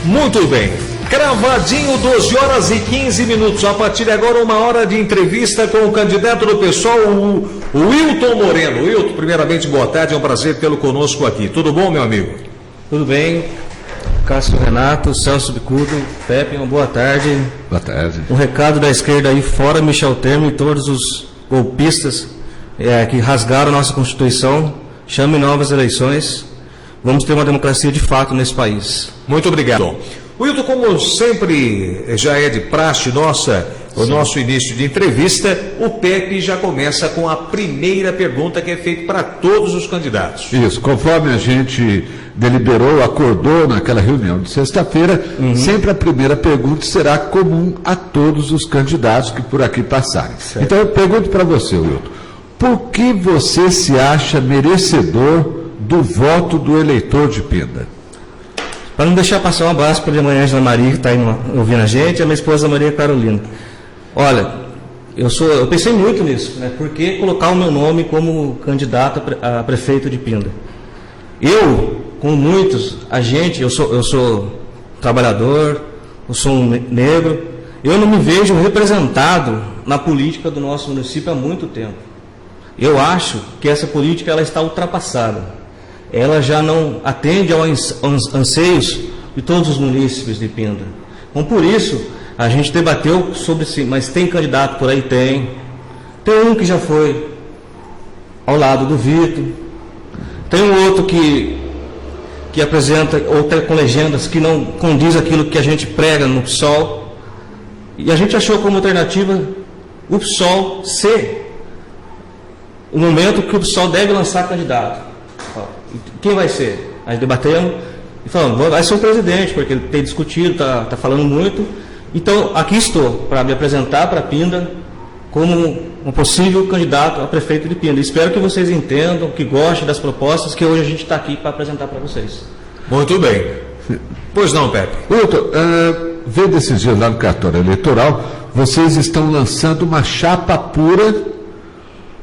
Muito bem. Cravadinho, 12 horas e 15 minutos. A partir de agora, uma hora de entrevista com o candidato do PSOL, o Wilton Moreno. Wilton, primeiramente, boa tarde. É um prazer tê-lo conosco aqui. Tudo bom, meu amigo? Tudo bem. Cássio Renato, Celso Bicudo, Pepe, uma boa tarde. Boa tarde. Um recado da esquerda aí, fora Michel Temer e todos os golpistas que rasgaram nossa Constituição. Chame novas eleições. Vamos ter uma democracia de fato nesse país. Muito obrigado. Wilton, como sempre já é de praxe nossa, o nosso início de entrevista, o Pepe já começa com a primeira pergunta que é feita para todos os candidatos. Isso, conforme a gente deliberou, acordou naquela reunião de sexta-feira, sempre a primeira pergunta será comum a todos os candidatos que por aqui passarem. Certo. Então eu pergunto para você, Wilton, por que você se acha merecedor do voto do eleitor de Pinda? Para não deixar passar um abraço para a manhã Ana Maria, que está aí ouvindo a gente, e a minha esposa Maria Carolina. Olha, eu pensei muito nisso, né? Por que colocar o meu nome como candidato a prefeito de Pinda? Eu, como muitos, eu sou trabalhador, eu sou um negro, eu não me vejo representado na política do nosso município há muito tempo. Eu acho que essa política ela está ultrapassada. Ela já não atende aos anseios de todos os munícipes de Pinda. Então, por isso, a gente debateu sobre si, mas tem candidato por aí? Tem. Tem um que já foi ao lado do Vitor. Tem um outro que apresenta, ou até com legendas, que não condiz aquilo que a gente prega no PSOL. E a gente achou como alternativa o PSOL ser o momento que o PSOL deve lançar candidato. Quem vai ser? Aí debatemos e falamos, vai ser o presidente, porque ele tem discutido, está falando muito. Então, aqui estou para me apresentar para Pinda como um possível candidato a prefeito de Pinda. Espero que vocês entendam, que gostem das propostas que hoje a gente está aqui para apresentar para vocês. Muito bem. Pois não, Pepe? Wilton, vendo esses dias lá no cartório eleitoral, vocês estão lançando uma chapa pura,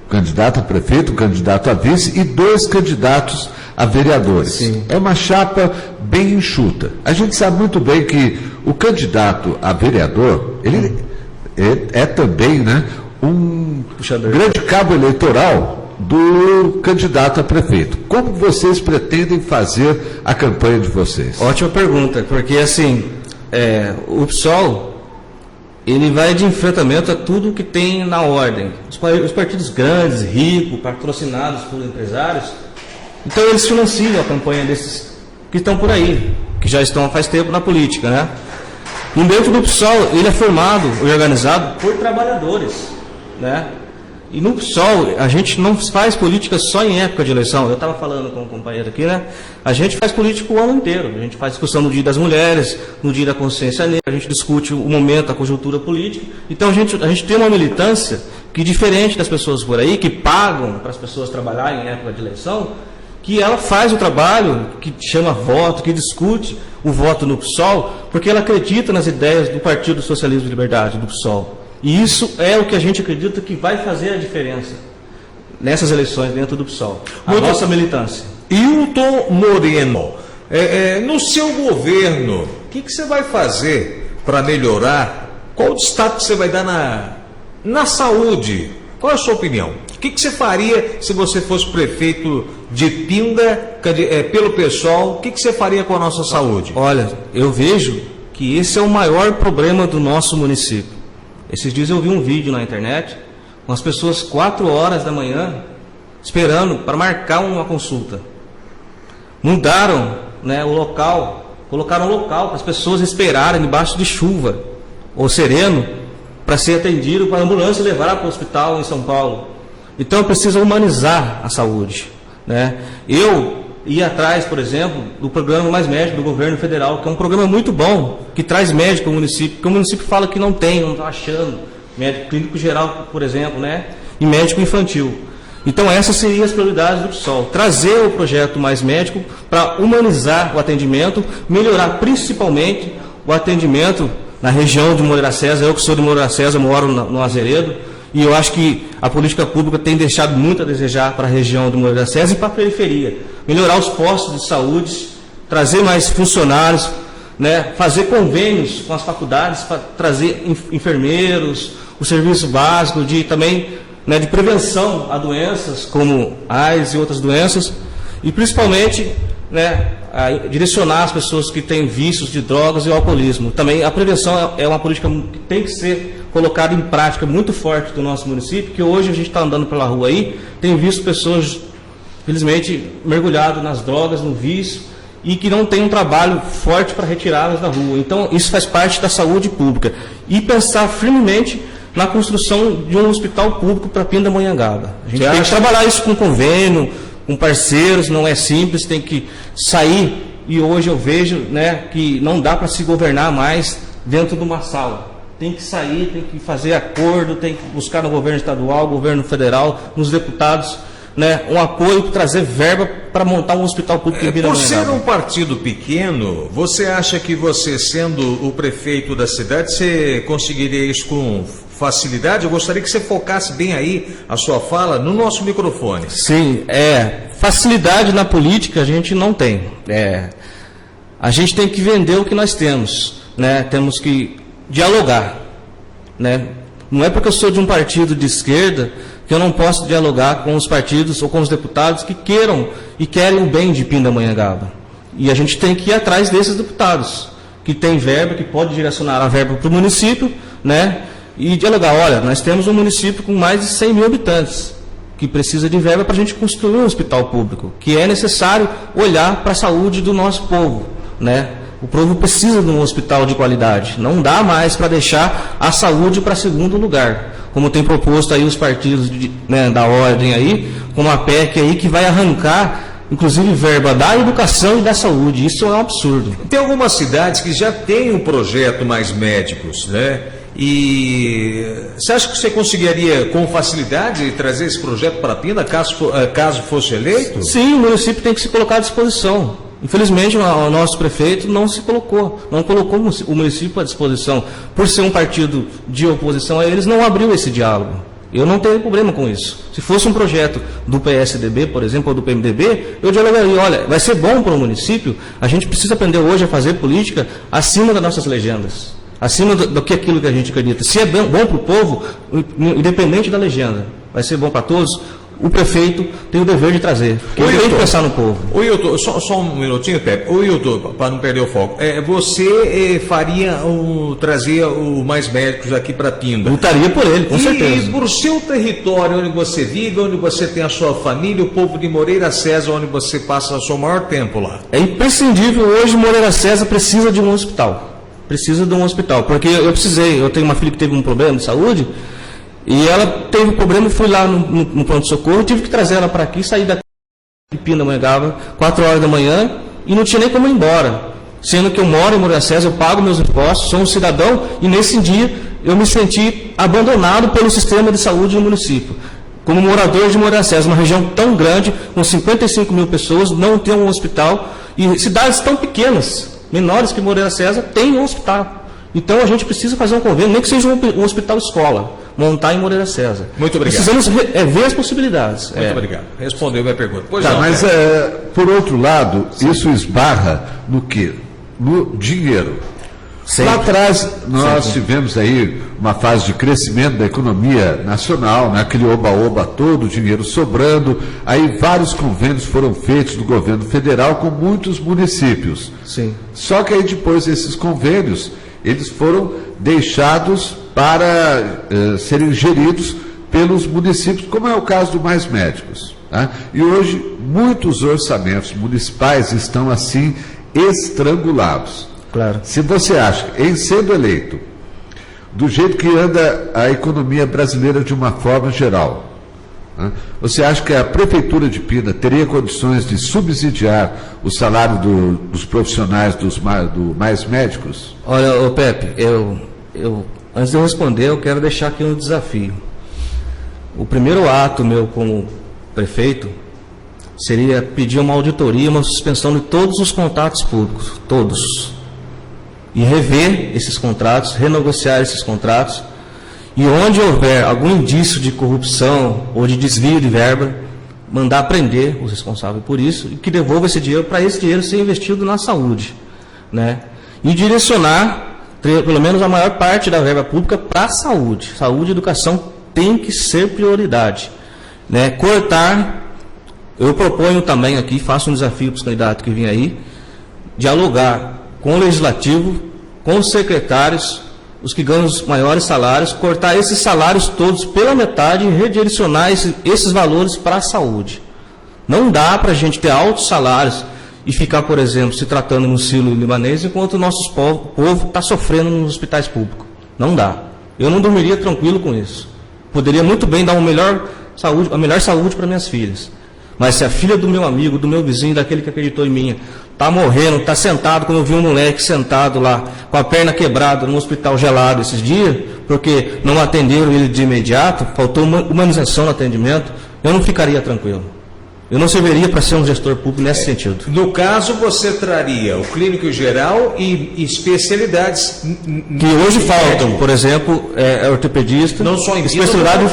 candidato a prefeito, candidato a vice e 2 candidatos a vereadores. Sim. É uma chapa bem enxuta. A gente sabe muito bem que o candidato a vereador, ele é também, né, um grande cabo eleitoral do candidato a prefeito. Como vocês pretendem fazer a campanha de vocês? Ótima pergunta, porque assim, o PSOL ele vai de enfrentamento a tudo que tem na ordem. Os partidos grandes, ricos, patrocinados por empresários, então eles financiam a campanha desses que estão por aí, que já estão há faz tempo na política, né? E dentro do PSOL, ele é formado e organizado por trabalhadores, né? E no PSOL, a gente não faz política só em época de eleição. Eu estava falando com um companheiro aqui, né? A gente faz política o ano inteiro. A gente faz discussão no Dia das Mulheres, no Dia da Consciência Negra, a gente discute o momento, a conjuntura política. Então a gente tem uma militância que, diferente das pessoas por aí, que pagam para as pessoas trabalharem em época de eleição, que ela faz o trabalho, que chama voto, que discute o voto no PSOL, porque ela acredita nas ideias do Partido Socialismo e Liberdade, do PSOL. E isso é o que a gente acredita que vai fazer a diferença nessas eleições dentro do PSOL. Nossa militância. Wilton Moreno, no seu governo, o que você vai fazer para melhorar? Qual o destaque que você vai dar na saúde? Qual é a sua opinião? O que você faria se você fosse prefeito de Pinda pelo PSOL? O que você faria com a nossa saúde? Olha, eu vejo que esse é o maior problema do nosso município. Esses dias eu vi um vídeo na internet com as pessoas 4 horas da manhã esperando para marcar uma consulta. Mudaram, né, o local, colocaram um local para as pessoas esperarem debaixo de chuva ou sereno para ser atendido, para a ambulância levar para o hospital em São Paulo. Então precisa humanizar a saúde, né? Eu ia atrás, por exemplo, do programa Mais Médico do governo federal, que é um programa muito bom, que traz médico ao município, porque o município fala que não tem, não está achando, médico clínico geral, por exemplo, né? E médico infantil. Então essas seriam as prioridades do PSOL, trazer o projeto Mais Médico para humanizar o atendimento, melhorar principalmente o atendimento na região de Moreira César. Eu que sou de Moreira César, moro no Azeredo, e eu acho que a política pública tem deixado muito a desejar para a região de Moreira César e para a periferia. Melhorar os postos de saúde, trazer mais funcionários, né, fazer convênios com as faculdades para trazer enfermeiros, o serviço básico também, né, de prevenção a doenças como AIDS e outras doenças, e principalmente, né, direcionar as pessoas que têm vícios de drogas e alcoolismo. Também a prevenção é uma política que tem que ser colocada em prática muito forte do nosso município, que hoje a gente está andando pela rua aí, tem visto pessoas, felizmente, mergulhadas nas drogas, no vício, e que não tem um trabalho forte para retirá-las da rua. Então, isso faz parte da saúde pública. E pensar firmemente na construção de um hospital público para Pindamonhangaba. A gente tem que trabalhar isso com convênio, com parceiros, não é simples, tem que sair, e hoje eu vejo, né, que não dá para se governar mais dentro de uma sala. Tem que sair, tem que fazer acordo, tem que buscar no governo estadual, governo federal, nos deputados, né, um apoio, trazer verba para montar um hospital público em Pindamonhangaba. Por ser um partido pequeno, você acha que você, sendo o prefeito da cidade, você conseguiria isso com facilidade? Eu gostaria que você focasse bem aí a sua fala no nosso microfone. Sim, facilidade na política a gente não tem. A gente tem que vender o que nós temos, né? Temos que dialogar, né? Não é porque eu sou de um partido de esquerda que eu não posso dialogar com os partidos ou com os deputados que queiram e querem o bem de Pindamonhangaba. E a gente tem que ir atrás desses deputados, que tem verba, que pode direcionar a verba para o município, né? E dialogar, olha, nós temos um município com mais de 100 mil habitantes, que precisa de verba para a gente construir um hospital público, que é necessário olhar para a saúde do nosso povo, né? O povo precisa de um hospital de qualidade, não dá mais para deixar a saúde para segundo lugar, como tem proposto aí os partidos da ordem aí, como a PEC aí, que vai arrancar, inclusive, verba da educação e da saúde. Isso é um absurdo. Tem algumas cidades que já têm um projeto Mais Médicos, né? E você acha que você conseguiria com facilidade trazer esse projeto para Pinda, caso fosse eleito? Sim, o município tem que se colocar à disposição. Infelizmente, o nosso prefeito não colocou o município à disposição. Por ser um partido de oposição a eles, não abriu esse diálogo. Eu não tenho problema com isso. Se fosse um projeto do PSDB, por exemplo, ou do PMDB, eu dialogaria, olha, vai ser bom para o município, a gente precisa aprender hoje a fazer política acima das nossas legendas. Acima do que aquilo que a gente acredita. Se é bom para o povo, independente da legenda, vai ser bom para todos, o prefeito tem o dever de trazer. Ele tem que pensar no povo. Ô Hilton, só um minutinho, Pepe. Ô Hilton, para não perder o foco, você trazia o Mais Médicos aqui para Pinda? Lutaria por ele, com certeza. E por seu território, onde você vive, onde você tem a sua família, o povo de Moreira César, onde você passa o seu maior tempo lá? É imprescindível hoje, Moreira César precisa de um hospital. Precisa de um hospital, porque eu tenho uma filha que teve um problema de saúde, e ela teve um problema, fui lá no pronto-socorro, tive que trazer ela para aqui, sair daqui de Pindamonhangaba, 4 horas da manhã, e não tinha nem como ir embora. Sendo que eu moro em Moreira César, eu pago meus impostos, sou um cidadão, e nesse dia eu me senti abandonado pelo sistema de saúde do município. Como morador de Moreira César, uma região tão grande, com 55 mil pessoas, não tem um hospital, e cidades tão pequenas, menores que Moreira César, tem um hospital. Então a gente precisa fazer um convênio, nem que seja um hospital escola, montar em Moreira César. Muito obrigado. Precisamos ver as possibilidades. Muito obrigado. Respondeu minha pergunta. Pois tá, não, mas por outro lado, isso esbarra no quê? No dinheiro. Sempre. Lá atrás, nós tivemos aí uma fase de crescimento da economia nacional, né? Aquele oba-oba todo, dinheiro sobrando, aí vários convênios foram feitos do governo federal com muitos municípios. Sim. Só que aí depois esses convênios, eles foram deixados para serem geridos pelos municípios, como é o caso do Mais Médicos. Tá? E hoje, muitos orçamentos municipais estão assim estrangulados. Claro. Se você acha, em sendo eleito, do jeito que anda a economia brasileira de uma forma geral, né, você acha que a Prefeitura de Pinda teria condições de subsidiar o salário dos profissionais do Mais Médicos? Olha, Pepe, antes de eu responder, eu quero deixar aqui um desafio. O primeiro ato meu como prefeito seria pedir uma auditoria, uma suspensão de todos os contratos públicos, todos. E rever esses contratos, renegociar esses contratos, e onde houver algum indício de corrupção ou de desvio de verba, mandar prender os responsáveis por isso e que devolva esse dinheiro para esse dinheiro ser investido na saúde, né? e direcionar, pelo menos a maior parte da verba pública, para a saúde. Saúde e educação tem que ser prioridade. Né? Cortar, eu proponho também aqui, faço um desafio para os candidatos que vêm aí, dialogar com o Legislativo, com os secretários, os que ganham os maiores salários, cortar esses salários todos pela metade e redirecionar esses valores para a saúde. Não dá para a gente ter altos salários e ficar, por exemplo, se tratando no silo libanês, enquanto o nosso povo está sofrendo nos hospitais públicos. Não dá. Eu não dormiria tranquilo com isso. Poderia muito bem dar a melhor saúde para minhas filhas. Mas se a filha do meu amigo, do meu vizinho, daquele que acreditou em mim, está morrendo, está sentado, como eu vi um moleque sentado lá, com a perna quebrada, num hospital gelado esses dias, porque não atenderam ele de imediato, faltou humanização no atendimento, eu não ficaria tranquilo. Eu não serviria para ser um gestor público nesse sentido. No caso, você traria o clínico geral e especialidades que hoje faltam, por exemplo, ortopedista, não só em especialidade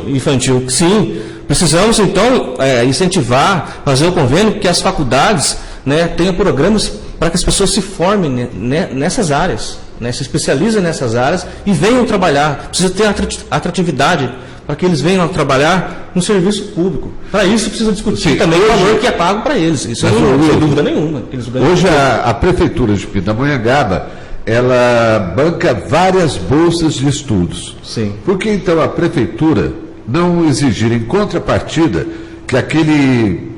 infantil. Sim, precisamos então incentivar, fazer o convênio que as faculdades, né, tenham programas para que as pessoas se formem nessas áreas, né, se especializem nessas áreas e venham trabalhar. Precisa ter atratividade para que eles venham a trabalhar no serviço público. Para isso precisa discutir também o valor que é pago para eles. Isso não tem dúvida nenhuma. Hoje a Prefeitura de Pindamonhangaba, ela banca várias bolsas de estudos. Sim. Por que então a Prefeitura não exigir em contrapartida que aquele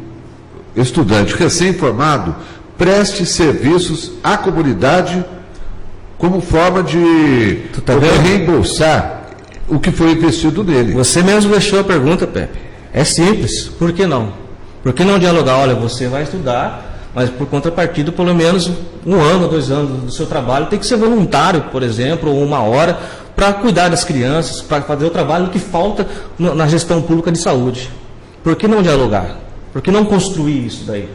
estudante recém-formado preste serviços à comunidade como forma de reembolsar o que foi investido nele? Você mesmo deixou a pergunta, Pepe. É simples. Por que não? Por que não dialogar? Olha, você vai estudar, mas por contrapartida, pelo menos 1 ano, 2 anos do seu trabalho tem que ser voluntário, por exemplo, ou 1 hora, para cuidar das crianças, para fazer o trabalho que falta na gestão pública de saúde. Por que não dialogar? Por que não construir isso daí?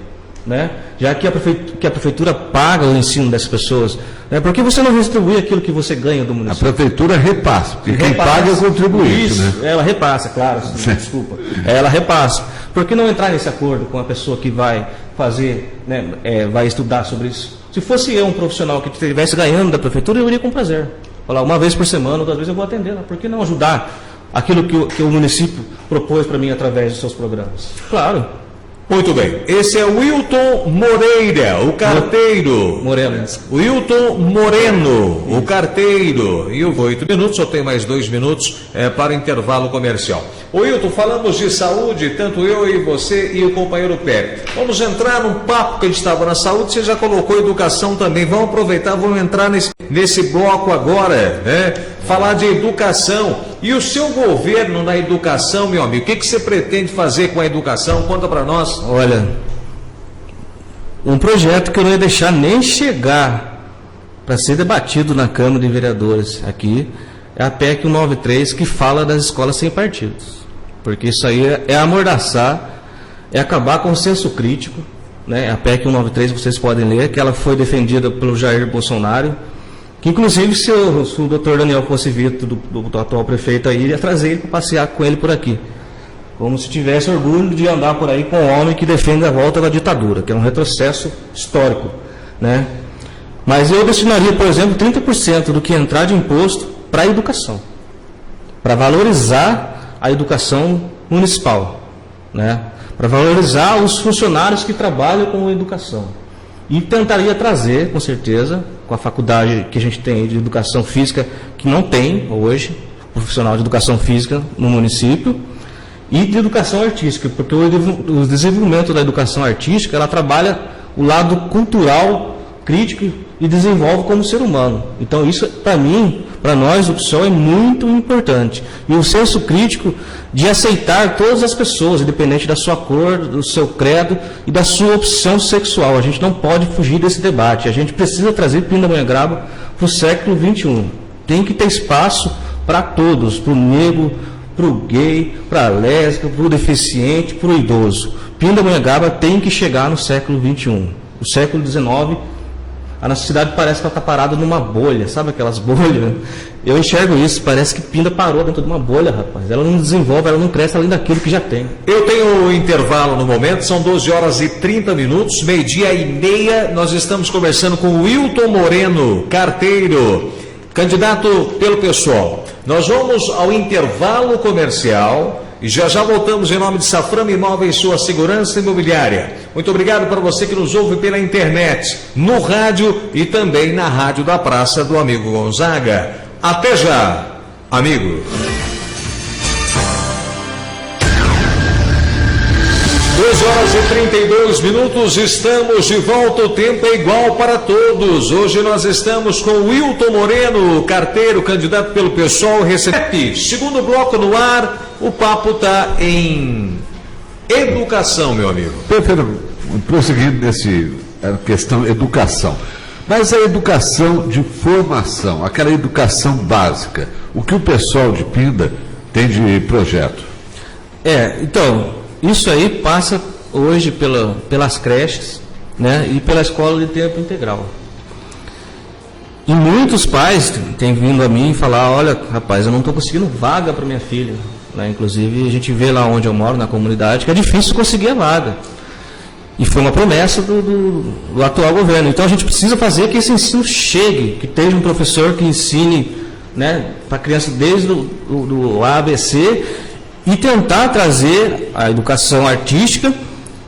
Né? Já que a prefeitura paga o ensino dessas pessoas, né? Por que você não distribui aquilo que você ganha do município? A prefeitura repassa, porque quem paga é o contribuinte. Isso, né? Ela repassa, claro, desculpa. Ela repassa. Por que não entrar nesse acordo com a pessoa que vai fazer, né, vai estudar sobre isso? Se fosse eu um profissional que estivesse ganhando da prefeitura, eu iria com prazer. Falar 1 vez por semana, 2 vezes eu vou atendê-la. Por que não ajudar aquilo que o município propôs para mim através dos seus programas? Claro. Muito bem. Esse é o Wilton Moreira, o carteiro. Moreno. Wilton Moreno, o carteiro. E 8 minutos, só tem mais 2 minutos para intervalo comercial. Ô Wilton, falamos de saúde, tanto eu e você e o companheiro Pepe. Vamos entrar num papo que a gente estava na saúde, você já colocou educação também. Vamos aproveitar, vamos entrar nesse bloco agora, né? Falar de educação. E o seu governo na educação, meu amigo, o que você pretende fazer com a educação? Conta para nós. Olha, um projeto que eu não ia deixar nem chegar para ser debatido na Câmara de Vereadores aqui é a PEC 193, que fala das escolas sem partidos. Porque isso aí é amordaçar, é acabar com o senso crítico, né? A PEC 193, vocês podem ler, que ela foi defendida pelo Jair Bolsonaro, que inclusive se o doutor Daniel fosse visto do atual prefeito aí, ia trazer ele para passear com ele por aqui. Como se tivesse orgulho de andar por aí com um homem que defende a volta da ditadura, que é um retrocesso histórico, né? Mas eu destinaria, por exemplo, 30% do que entrar de imposto para a educação, para valorizar a educação municipal, né? Para valorizar os funcionários que trabalham com a educação. E tentaria trazer, com certeza, com a faculdade que a gente tem de educação física, que não tem hoje, profissional de educação física no município, e de educação artística, porque o desenvolvimento da educação artística, ela trabalha o lado cultural, crítico e desenvolve como ser humano. Então isso, para mim, para nós, o PSOL, é muito importante. E o senso crítico de aceitar todas as pessoas, independente da sua cor, do seu credo e da sua opção sexual. A gente não pode fugir desse debate. A gente precisa trazer Pindamonhangaba para o século XXI. Tem que ter espaço para todos, para o negro, para o gay, para a lésbica, para o deficiente, para o idoso. Pindamonhangaba tem que chegar no século XXI. O século XIX A nossa cidade parece que ela está parada numa bolha, sabe aquelas bolhas? Eu enxergo isso, parece que Pinda parou dentro de uma bolha, rapaz. Ela não desenvolve, ela não cresce além daquilo que já tem. Eu tenho intervalo no momento, são 12 horas e 30 minutos, meio-dia e meia. Nós estamos conversando com o Wilton Moreno, carteiro, candidato pelo PSOL. Nós vamos ao intervalo comercial e já voltamos em nome de Saframa Imóveis, sua segurança imobiliária. Muito obrigado para você que nos ouve pela internet, no rádio e também na rádio da Praça do Amigo Gonzaga. Até já, amigo. 12 horas e 32 minutos, estamos de volta, o tempo é igual para todos. Hoje nós estamos com o Wilton Moreno, carteiro, candidato pelo PSOL, recebe. Segundo bloco no ar, o papo está em educação, meu amigo. Perfeito, prosseguindo nesse questão educação. Mas a educação de formação, aquela educação básica, o que o pessoal de Pinda tem de projeto? Então, isso aí passa hoje pelas creches, né, e pela escola de tempo integral. E muitos pais têm vindo a mim falar, olha, rapaz, eu não estou conseguindo vaga para minha filha. Né? Inclusive, a gente vê lá onde eu moro, na comunidade, que é difícil conseguir a vaga. E foi uma promessa do atual governo. Então, a gente precisa fazer que esse ensino chegue, que tenha um professor que ensine, né, para a criança desde do A, B, C, e tentar trazer a educação artística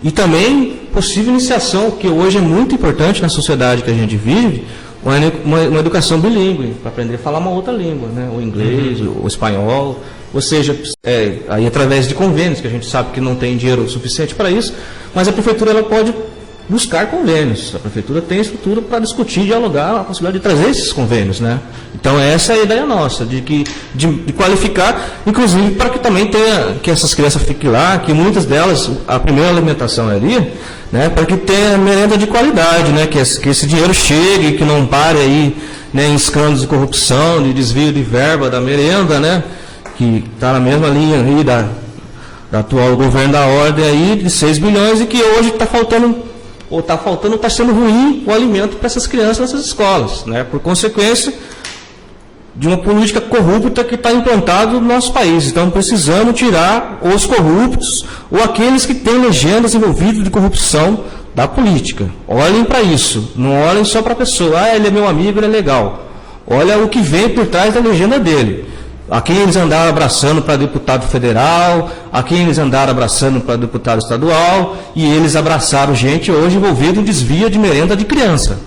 e também possível iniciação, que hoje é muito importante na sociedade que a gente vive, uma educação bilíngue, para aprender a falar uma outra língua, né? O inglês, o espanhol, ou seja, aí através de convênios, que a gente sabe que não tem dinheiro suficiente para isso, mas a prefeitura ela pode buscar convênios. A prefeitura tem estrutura para discutir, dialogar a possibilidade de trazer esses convênios, né? Então essa é a ideia nossa, de qualificar, inclusive para que também tenha, que essas crianças fiquem lá, que muitas delas, a primeira alimentação é ali, né? Para que tenha merenda de qualidade, né? Que esse dinheiro chegue, que não pare aí, né, em escândalos de corrupção, de desvio de verba da merenda, né? Que está na mesma linha aí da atual governo da ordem aí, de 6 bilhões, e que hoje está faltando, ou está sendo ruim o alimento para essas crianças nessas escolas, né? Por consequência de uma política corrupta que está implantada no nosso país. Então precisamos tirar os corruptos ou aqueles que têm legendas envolvidas de corrupção da política. Olhem para isso, não olhem só para a pessoa, ele é meu amigo, ele é legal. Olha o que vem por trás da legenda dele. A quem eles andaram abraçando para deputado federal, a quem eles andaram abraçando para deputado estadual, e eles abraçaram gente hoje envolvida em desvio de merenda de criança.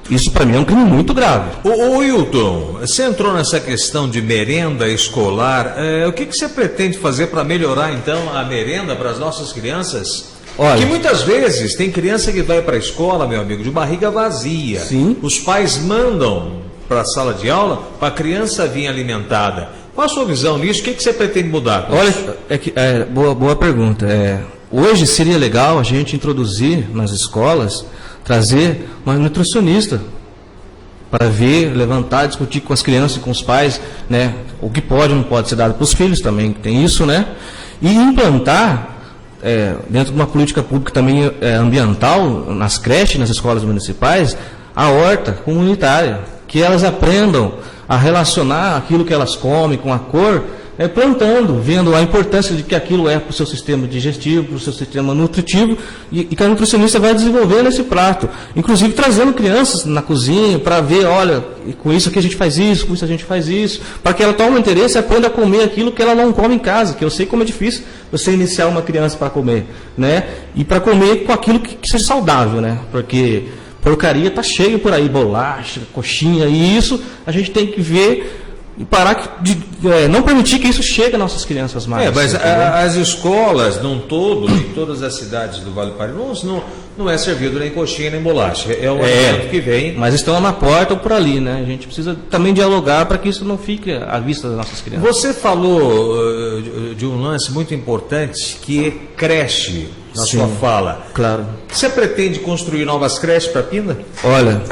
Isso para mim é um crime muito grave. Ô Wilton, você entrou nessa questão de merenda escolar, o que você pretende fazer para melhorar então a merenda para as nossas crianças? Olha, que muitas vezes tem criança que vai para a escola, meu amigo, de barriga vazia. Sim. Os pais mandam para a sala de aula para a criança vir alimentada. Qual a sua visão nisso? O que você pretende mudar? Olha, boa pergunta. Hoje seria legal a gente introduzir nas escolas, trazer uma nutricionista para ver, levantar, discutir com as crianças e com os pais, né, o que pode e não pode ser dado para os filhos também, tem isso, né? E implantar, dentro de uma política pública também ambiental, nas creches, nas escolas municipais, a horta comunitária, que elas aprendam a relacionar aquilo que elas comem com a cor, plantando, vendo a importância de que aquilo é para o seu sistema digestivo, para o seu sistema nutritivo, e que a nutricionista vai desenvolver nesse prato. Inclusive trazendo crianças na cozinha para ver, olha, com isso aqui a gente faz isso, com isso a gente faz isso, para que ela tome um interesse e aprenda a comer aquilo que ela não come em casa, que eu sei como é difícil você iniciar uma criança para comer, né? E para comer com aquilo que seja saudável, né? Porque porcaria está cheio por aí, bolacha, coxinha, e isso a gente tem que ver e parar de não permitir que isso chegue às nossas crianças mais. Mas as escolas, não todo, em todas as cidades do Vale do Paraíba, não é servido nem coxinha nem bolacha. É o alimento que vem. Mas estão na porta ou por ali, né? A gente precisa também dialogar para que isso não fique à vista das nossas crianças. Você falou de um lance muito importante, que é creche, na sua fala. Claro. Você pretende construir novas creches para Pinda? Olha,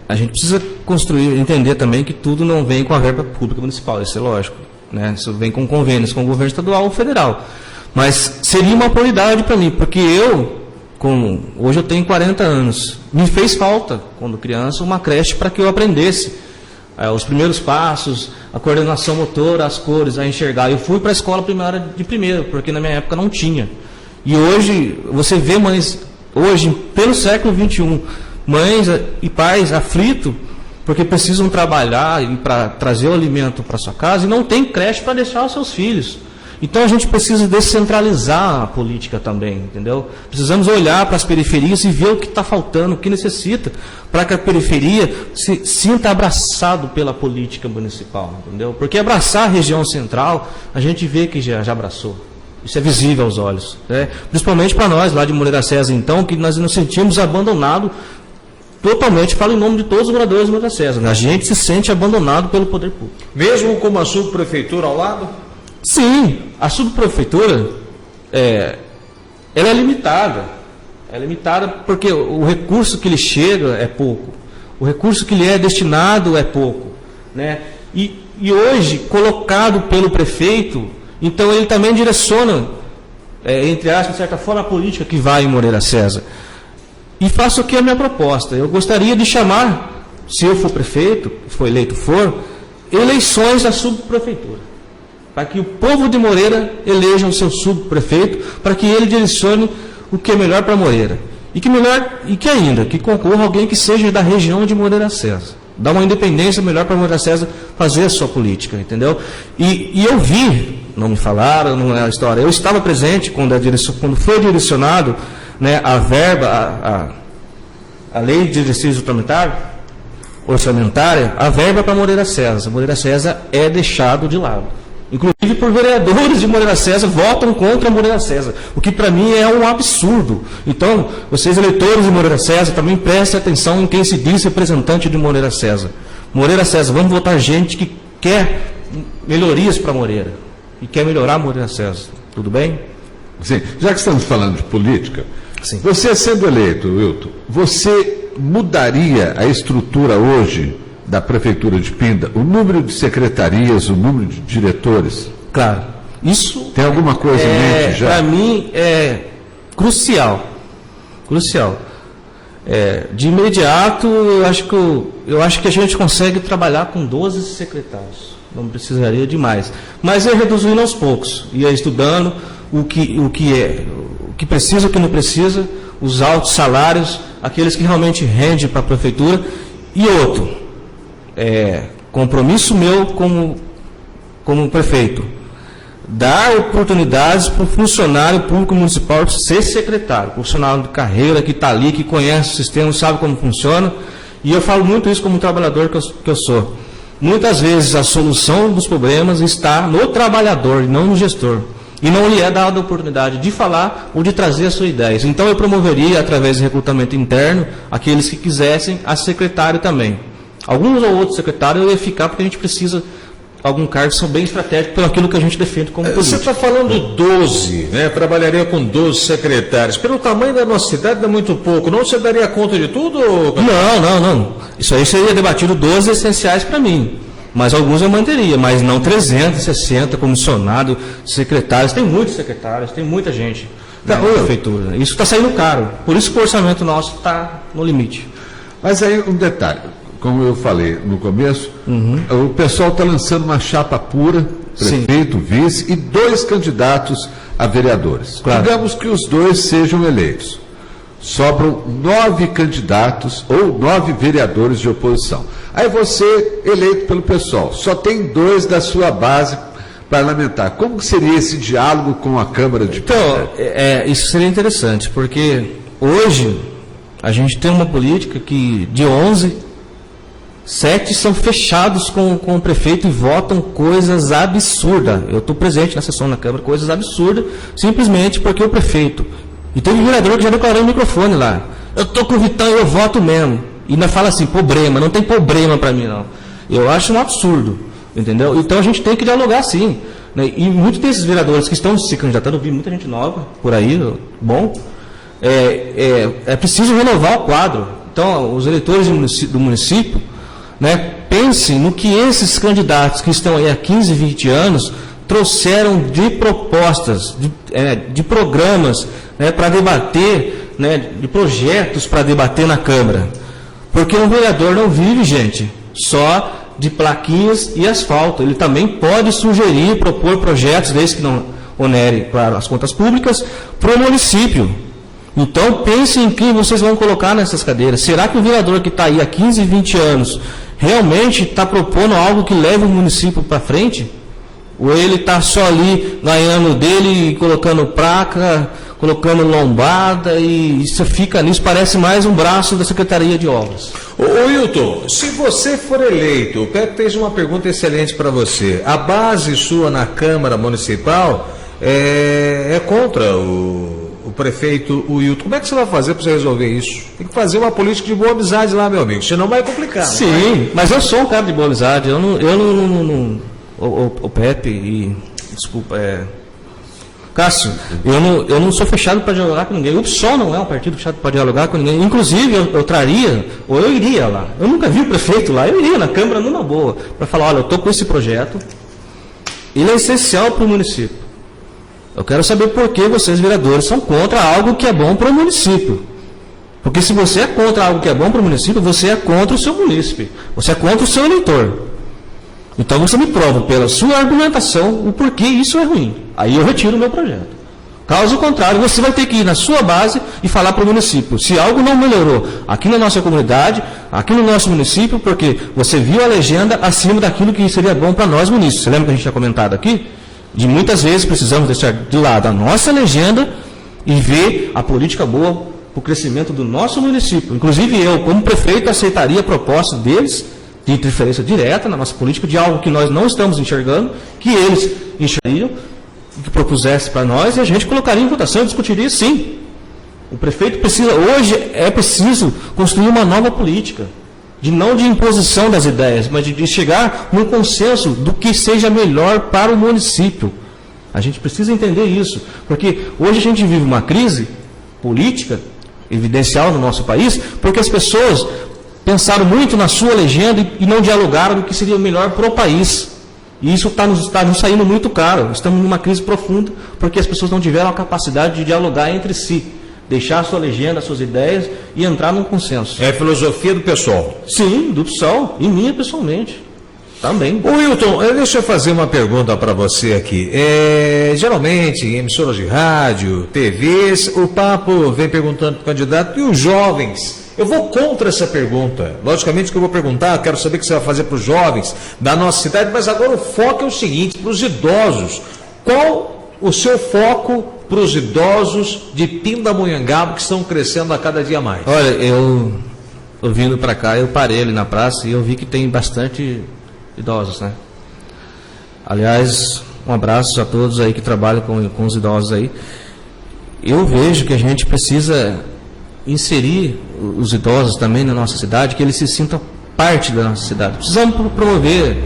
a gente precisa construir, entender também que tudo não vem com a verba pública municipal, isso é lógico, né? Isso vem com convênios com o governo estadual ou federal. Mas seria uma prioridade para mim, porque eu hoje eu tenho 40 anos. Me fez falta, quando criança, uma creche para que eu aprendesse os primeiros passos, a coordenação motora, as cores, a enxergar. Eu fui para a escola primária de primeiro, porque na minha época não tinha. E hoje, você vê mães, hoje, pelo século XXI, mães e pais aflitos, porque precisam trabalhar para trazer o alimento para sua casa e não tem creche para deixar os seus filhos. Então a gente precisa descentralizar a política também, entendeu? Precisamos olhar para as periferias e ver o que está faltando, o que necessita, para que a periferia se sinta abraçado pela política municipal, entendeu? Porque abraçar a região central, a gente vê que já abraçou. Isso é visível aos olhos, né? Principalmente para nós lá de Moreira César, então, que nós nos sentimos abandonados totalmente. Falo em nome de todos os moradores de Moreira César. A gente se sente abandonado pelo poder público. Mesmo com uma subprefeitura ao lado? Sim, a subprefeitura ela é limitada. É limitada porque o recurso que lhe chega é pouco. O recurso que lhe é destinado é pouco, né? E hoje, colocado pelo prefeito, então ele também direciona, entre aspas, de certa forma, a política que vai em Moreira César. E faço aqui a minha proposta. Eu gostaria de chamar, se eu for prefeito, for eleito eleições da subprefeitura, para que o povo de Moreira eleja o seu subprefeito, para que ele direcione o que é melhor para Moreira. E que concorra alguém que seja da região de Moreira César. Dá uma independência melhor para Moreira César fazer a sua política, entendeu? E eu vi, não me falaram, não é a história, eu estava presente quando foi direcionado, né, a verba, a lei de diretriz orçamentária, a verba para Moreira César. Moreira César é deixado de lado. Inclusive por vereadores de Moreira César votam contra Moreira César, o que para mim é um absurdo. Então, vocês eleitores de Moreira César também prestem atenção em quem se diz representante de Moreira César. Moreira César, vamos votar gente que quer melhorias para Moreira e quer melhorar Moreira César. Tudo bem? Sim. Já que estamos falando de política, sim. Você sendo eleito, Wilton, você mudaria a estrutura hoje da Prefeitura de Pinda, o número de secretarias, o número de diretores? Claro. Isso tem alguma coisa em mente já? Para mim é crucial. Crucial. De imediato, eu acho que a gente consegue trabalhar com 12 secretários. Não precisaria de mais. Mas é reduzindo aos poucos. Ia estudando o que precisa, o que não precisa, os altos salários, aqueles que realmente rendem para a prefeitura. E outro, compromisso meu como prefeito, dar oportunidades para o funcionário público municipal ser secretário, funcionário de carreira que está ali, que conhece o sistema, sabe como funciona. E eu falo muito isso como trabalhador que eu sou. Muitas vezes a solução dos problemas está no trabalhador, não no gestor. E não lhe é dada a oportunidade de falar ou de trazer as suas ideias. Então eu promoveria, através de recrutamento interno, aqueles que quisessem a secretário também. Alguns ou outros secretários eu ia ficar porque a gente precisa algum cargo que são bem estratégicos pelo aquilo que a gente defende como político. Você está falando 12, né? Trabalharia com 12 secretários. Pelo tamanho da nossa cidade é muito pouco. Não você daria conta de tudo? Ou... Não. Isso aí seria debatido 12 essenciais para mim. Mas alguns eu manteria, mas não 360 comissionados, secretários. Tem muitos secretários, tem muita gente na prefeitura. Isso está saindo caro. Por isso que o orçamento nosso está no limite. Mas aí um detalhe. Como eu falei no começo, o pessoal está lançando uma chapa pura, prefeito, sim, vice, e 2 candidatos a vereadores. Claro. Digamos que os 2 sejam eleitos. Sobram 9 candidatos ou 9 vereadores de oposição. Aí você, eleito pelo pessoal, só tem 2 da sua base parlamentar. Como que seria esse diálogo com a Câmara de Pinda? Então, isso seria interessante, porque hoje a gente tem uma política que de 11... 7 são fechados com o prefeito e votam coisas absurdas. Eu estou presente na sessão da Câmara, coisas absurdas, simplesmente porque o prefeito. E teve um vereador que já declarou no microfone lá. Eu estou com o Vitão e eu voto mesmo. E ainda fala assim, problema, não tem problema para mim não. Eu acho um absurdo, entendeu? Então a gente tem que dialogar sim. Né? E muitos desses vereadores que estão se candidatando, eu vi muita gente nova por aí, bom. É preciso renovar o quadro. Então os eleitores do município, né, pensem no que esses candidatos que estão aí há 15, 20 anos trouxeram de propostas, de programas, né, para debater né, de projetos para debater na Câmara. Porque um vereador não vive, gente, só de plaquinhas e asfalto. Ele também pode sugerir, propor projetos, desde que não onere, claro, as contas públicas, para o município. Então, pensem em quem vocês vão colocar nessas cadeiras. Será que o vereador que está aí há 15, 20 anos realmente está propondo algo que leve o município para frente? Ou ele está só ali ganhando dele, colocando placa, colocando lombada, e isso fica nisso, parece mais um braço da Secretaria de Obras. Ô Wilton, se você for eleito, o Pepe fez uma pergunta excelente para você. A base sua na Câmara Municipal é contra o prefeito Wilton. Como é que você vai fazer para você resolver isso? Tem que fazer uma política de boa amizade lá, meu amigo, senão vai complicar. Sim, mas eu sou um cara de boa amizade. Eu não o Pepe e... Desculpa, Cássio, eu não sou fechado para dialogar com ninguém. O PSOL não é um partido fechado para dialogar com ninguém. Inclusive, eu traria, ou eu iria lá. Eu nunca vi o prefeito lá. Eu iria na Câmara numa boa, para falar, olha, eu estou com esse projeto, ele é essencial para o município. Eu quero saber por que vocês, vereadores, são contra algo que é bom para o município. Porque se você é contra algo que é bom para o município, você é contra o seu munícipe. Você é contra o seu eleitor. Então você me prova pela sua argumentação o porquê isso é ruim. Aí eu retiro o meu projeto. Caso contrário, você vai ter que ir na sua base e falar para o município. Se algo não melhorou aqui na nossa comunidade, aqui no nosso município, porque você viu a legenda acima daquilo que seria bom para nós munícipes. Você lembra que a gente tinha comentado aqui? De muitas vezes precisamos deixar de lado a nossa legenda e ver a política boa para o crescimento do nosso município. Inclusive eu, como prefeito, aceitaria a proposta deles de interferência direta na nossa política, de algo que nós não estamos enxergando, que eles enxergariam, que propusesse para nós, e a gente colocaria em votação, discutiria sim. O prefeito precisa, hoje é preciso construir uma nova política, não de imposição das ideias, mas de chegar num consenso do que seja melhor para o município. A gente precisa entender isso, porque hoje a gente vive uma crise política evidencial no nosso país, porque as pessoas pensaram muito na sua legenda e não dialogaram do que seria melhor para o país. E isso está nos saindo muito caro. Estamos numa crise profunda, porque as pessoas não tiveram a capacidade de dialogar entre si, deixar a sua legenda, as suas ideias e entrar num consenso. É a filosofia do PSOL. Sim, do PSOL, e minha pessoalmente. Também. Ô Wilton, deixa eu fazer uma pergunta para você aqui. Geralmente, em emissoras de rádio, TVs, o papo vem perguntando para o candidato e os jovens. Eu vou contra essa pergunta. Logicamente que eu vou perguntar, eu quero saber o que você vai fazer para os jovens da nossa cidade, mas agora o foco é o seguinte, para os idosos. Qual o seu foco para os idosos de Pindamonhangaba que estão crescendo a cada dia mais? Olha, eu vindo para cá, eu parei ali na praça e eu vi que tem bastante idosos, né? Aliás, um abraço a todos aí que trabalham com os idosos aí. Eu vejo que a gente precisa inserir os idosos também na nossa cidade, que eles se sintam parte da nossa cidade. Precisamos promover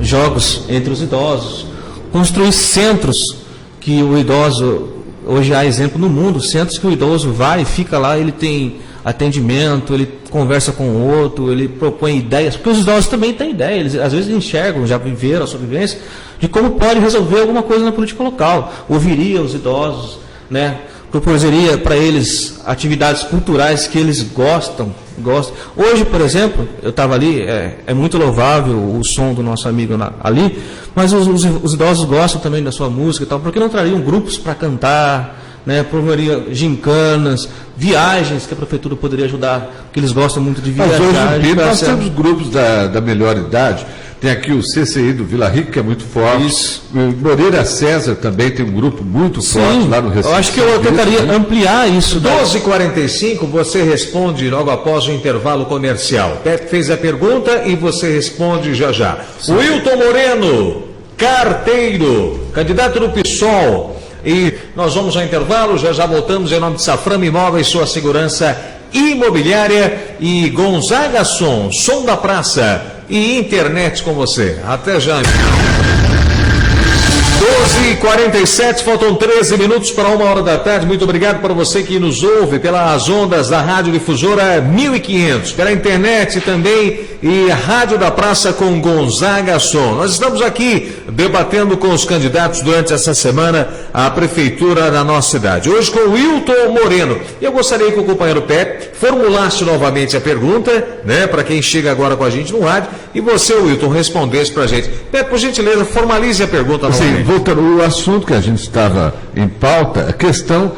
jogos entre os idosos, construir centros que o idoso, hoje há exemplo no mundo, centros que o idoso vai e fica lá, ele tem atendimento, ele conversa com o outro, ele propõe ideias, porque os idosos também têm ideia, eles às vezes enxergam, já viveram a sua vivência, de como pode resolver alguma coisa na política local. Ouviria os idosos, né? Proposeria para eles atividades culturais que eles gostam. Hoje, por exemplo, eu estava ali, é muito louvável o som do nosso amigo ali, mas os idosos gostam também da sua música e tal, porque não trariam grupos para cantar, né, promoveria gincanas, viagens que a prefeitura poderia ajudar, porque eles gostam muito de viajar. Mas hoje nós temos grupos da melhor idade. Tem aqui o CCI do Vila Rica, que é muito forte. Isso. Moreira César também tem um grupo muito forte lá no Recife. Eu acho que eu tentaria ampliar isso. 12h45, você responde logo após o intervalo comercial. Pepe fez a pergunta e você responde já já. Sim. Wilton Moreno, carteiro, candidato do PSOL. E nós vamos ao intervalo, já voltamos em nome de Saframa Imóveis, sua segurança imobiliária, e Gonzaga som da praça e internet com você. Até já. 12h47, faltam 13 minutos para 1h da tarde. Muito obrigado para você que nos ouve pelas ondas da Rádio Difusora 1500, pela internet também e Rádio da Praça com Gonzaga Som. Nós estamos aqui debatendo com os candidatos durante essa semana à prefeitura da nossa cidade. Hoje com o Wilton Moreno. E eu gostaria que o companheiro Pepe formulasse novamente a pergunta, né, para quem chega agora com a gente no rádio, e você, Wilton, respondesse para a gente. Pepe, por gentileza, formalize a pergunta novamente. Sim, voltando ao assunto que a gente estava em pauta, a questão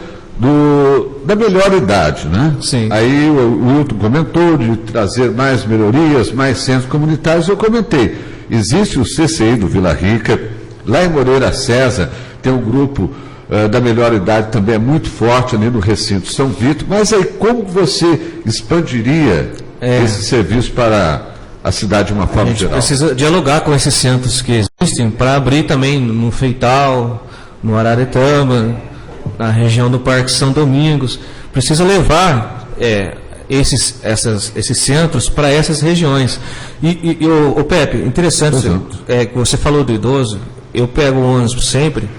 da melhor idade, né? Sim. Aí o Wilton comentou de trazer mais melhorias, mais centros comunitários. Eu comentei, existe o CCI do Vila Rica, lá em Moreira César tem um grupo da melhor idade também é muito forte ali no recinto São Vito, mas aí como você expandiria esse serviço para a cidade de uma forma geral? A gente precisa dialogar com esses centros que existem para abrir também no Feital, no Araretama, na região do Parque São Domingos. Precisa levar esses centros para essas regiões. E o Pepe, interessante que você falou do idoso. Eu pego o ônibus sempre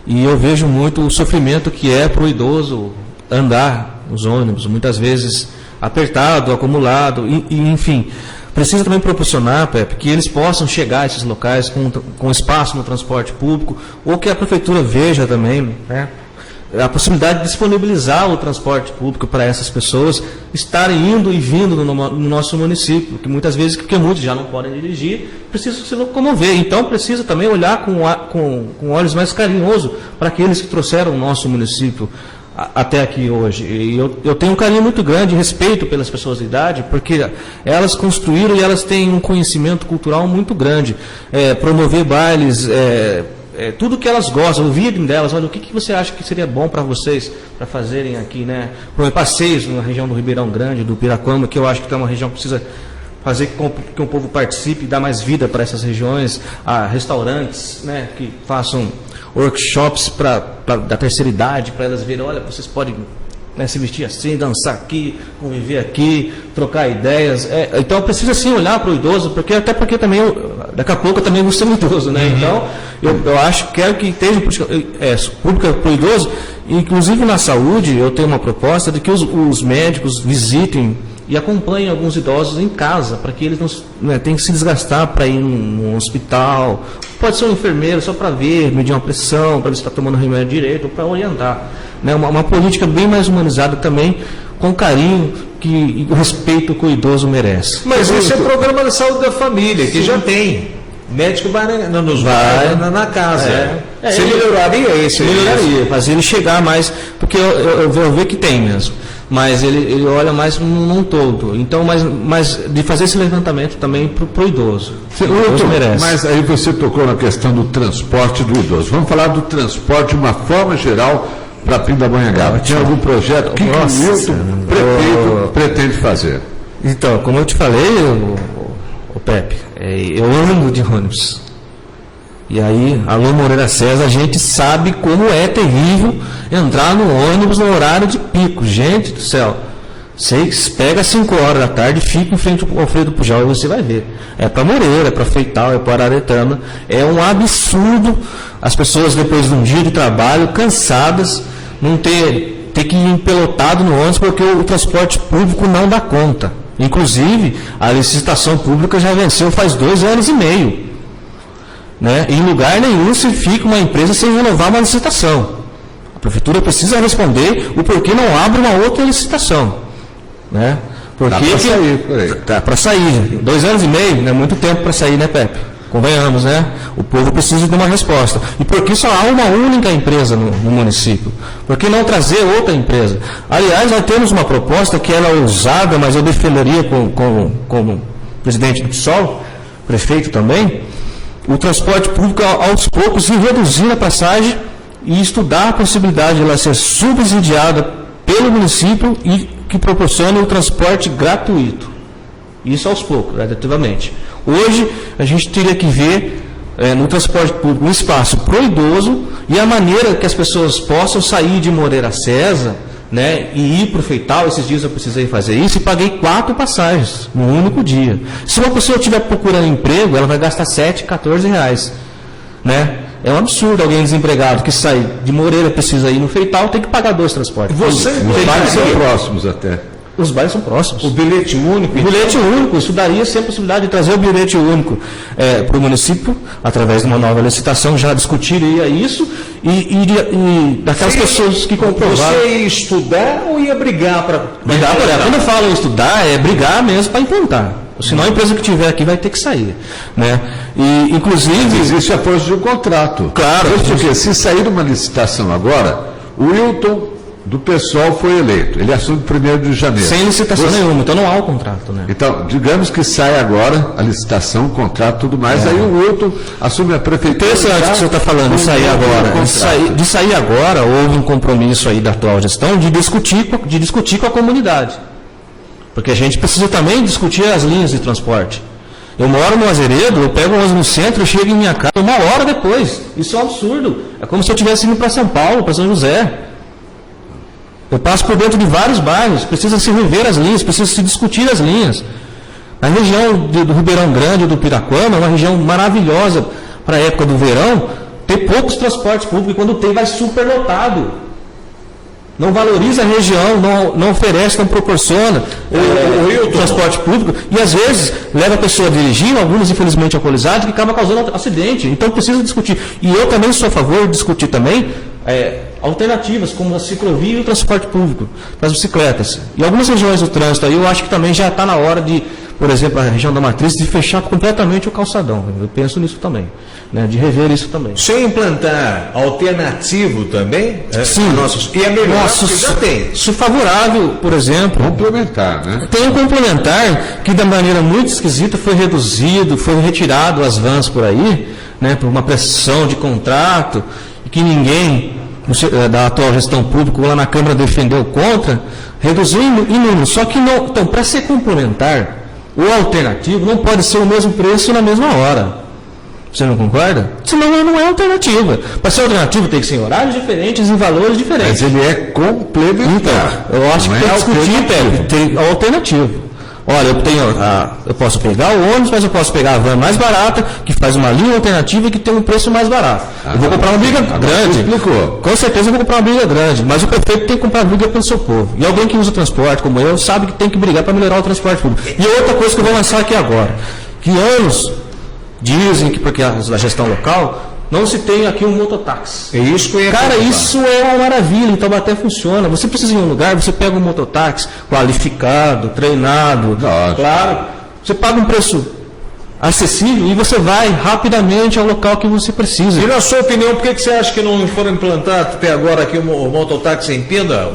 e eu vejo muito o sofrimento que é para o idoso andar nos ônibus, muitas vezes apertado, acumulado, enfim. Precisa também proporcionar, Pepe, que eles possam chegar a esses locais com espaço no transporte público, ou que a prefeitura veja também, né, a possibilidade de disponibilizar o transporte público para essas pessoas estarem indo e vindo no nosso município, que muitas vezes, porque muitos já não podem dirigir, precisam se locomover. Então precisa também olhar com olhos mais carinhosos para aqueles que trouxeram o nosso município até aqui hoje. E eu tenho um carinho muito grande, respeito pelas pessoas de idade, porque elas construíram e elas têm um conhecimento cultural muito grande. Promover bailes, tudo que elas gostam, ouvirem delas, olha, o que você acha que seria bom para vocês, para fazerem aqui, né? Promover passeios na região do Ribeirão Grande, do Piracama, que eu acho que é uma região que precisa fazer com que o povo participe e dar mais vida para essas regiões, restaurantes, né, que façam workshops da terceira idade, para elas verem, olha, vocês podem, né, se vestir assim, dançar aqui, conviver aqui, trocar ideias. Então precisa sim olhar para o idoso, até porque também, daqui a pouco eu também vou ser um idoso, né? Então, eu acho, quero que esteja pública para o idoso, inclusive na saúde, eu tenho uma proposta de que os médicos visitem e acompanhem alguns idosos em casa, para que eles não tenham que se desgastar para ir num hospital. Pode ser um enfermeiro só para ver, medir uma pressão, para ver se está tomando remédio direito, ou para orientar. Né? Uma política bem mais humanizada também, com carinho e o respeito que o idoso merece. Mas esse é o programa de saúde da família, que já tem. O médico vai na casa. Você melhoraria esse? Melhoraria, fazer ele chegar mais, porque eu vou ver que tem mesmo. Mas ele olha mais num todo. Então, mas de fazer esse levantamento também para o idoso. O idoso merece. Mas aí você tocou na questão do transporte do idoso. Vamos falar do transporte de uma forma geral para Pindamonhangaba. Tem algum projeto que o Wilton prefeito pretende fazer? Então, como eu te falei, o Pepe, eu ando de ônibus. E aí, alô Moreira César, a gente sabe como é terrível entrar no ônibus no horário de pico. Gente do céu, você pega às 5 horas da tarde e fica em frente ao Alfredo Pujol e você vai ver. É para Moreira, é para Feital, é para Araretama. É um absurdo as pessoas, depois de um dia de trabalho, cansadas, não ter que ir empelotado no ônibus porque o transporte público não dá conta. Inclusive, a licitação pública já venceu faz 2 anos e meio. Né? Em lugar nenhum se fica uma empresa sem renovar uma licitação. A prefeitura precisa responder o porquê não abre uma outra licitação. Né? Dá para sair. 2 anos e meio, não é muito tempo para sair, né, Pepe? Convenhamos, né? O povo precisa de uma resposta. E por que só há uma única empresa no município? Por que não trazer outra empresa? Aliás, nós temos uma proposta que ela é ousada, mas eu defenderia como presidente do PSOL, prefeito também, o transporte público aos poucos ir reduzindo a passagem e estudar a possibilidade de ela ser subsidiada pelo município e que proporcione o transporte gratuito. Isso aos poucos, gradativamente. Hoje, a gente teria que ver no transporte público um espaço para o idoso e a maneira que as pessoas possam sair de Moreira César, né, e ir para o Feital. Esses dias eu precisei fazer isso e paguei 4 passagens no único dia. Se uma pessoa estiver procurando emprego, ela vai gastar 7, 14 reais. Né? É um absurdo alguém desempregado que sai de Moreira, precisa ir no Feital, tem que pagar 2 transportes. Você Os bairros são próximos até. Os bairros são próximos. o bilhete único. O bilhete único, isso daria sempre a possibilidade de trazer o bilhete único para o município, através de uma nova licitação, já discutiria isso, e daquelas pessoas que comprovaram. Você ia estudar ou ia brigar para... Brigar por ela. Quando eu falo em estudar, é brigar mesmo para implantar. Senão a empresa que tiver aqui vai ter que sair. Né? E, inclusive... Existe a força de um contrato. Claro. Porque se sair uma licitação agora, o Wilton do PSOL foi eleito. Ele assume 1º de janeiro. Sem licitação nenhuma, então não há o contrato. Né? Então, digamos que sai agora a licitação, o contrato, tudo mais, aí o Wilton assume a prefeitura. Interessante o que o senhor está falando, de sair agora. De sair agora, houve um compromisso aí da atual gestão de discutir com a comunidade. Porque a gente precisa também discutir as linhas de transporte. Eu moro no Azeredo, eu pego um ônibus no centro, eu chego em minha casa 1 hora depois. Isso é um absurdo. É como se eu tivesse indo para São Paulo, para São José. Eu passo por dentro de vários bairros, precisa se rever as linhas, precisa se discutir as linhas. A região do Ribeirão Grande, do Piraquama, é uma região maravilhosa para a época do verão, tem poucos transportes públicos, e quando tem vai superlotado. Não valoriza a região, não oferece, não proporciona o transporte público, e às vezes leva a pessoa dirigindo, alguns infelizmente alcoolizados, que acaba causando acidente. Então precisa discutir. E eu também sou a favor de discutir também alternativas, como a ciclovia e o transporte público, para as bicicletas. E algumas regiões do trânsito aí, eu acho que também já está na hora de, por exemplo, a região da Matriz, de fechar completamente o calçadão. Eu penso nisso também, né, de rever isso também. Se eu implantar alternativo também, sim, e é melhor que já tem. Isso favorável, por exemplo. Complementar, né? Tem um complementar que, da maneira muito esquisita, foi reduzido, foi retirado as vans por aí, né, por uma pressão de contrato, e que ninguém da atual gestão pública lá na Câmara defendeu contra, reduziu em número. Só que não, então, para ser complementar, o alternativo não pode ser o mesmo preço na mesma hora. Você não concorda? Senão não é alternativa. Para ser alternativo tem que ser em horários diferentes, em valores diferentes. Mas ele é complementar. Então, eu acho que tem que discutir, Pepe, tem alternativo. Olha, eu posso pegar o ônibus, mas eu posso pegar a van mais barata, que faz uma linha alternativa e que tem um preço mais barato. Eu vou comprar uma briga grande. Com certeza eu vou comprar uma briga grande, mas o prefeito tem que comprar uma briga pelo seu povo. E alguém que usa transporte, como eu, sabe que tem que brigar para melhorar o transporte público. E outra coisa que eu vou lançar aqui agora, que anos dizem que, porque a gestão local, não se tem aqui um mototáxi. É isso que eu ia Cara, perguntar. isso é uma maravilha, então até funciona. Você precisa ir em um lugar, você pega um mototáxi qualificado, treinado, claro. Você paga um preço acessível e você vai rapidamente ao local que você precisa. E na sua opinião, por que você acha que não foram implantar até agora aqui o mototáxi em Pinda?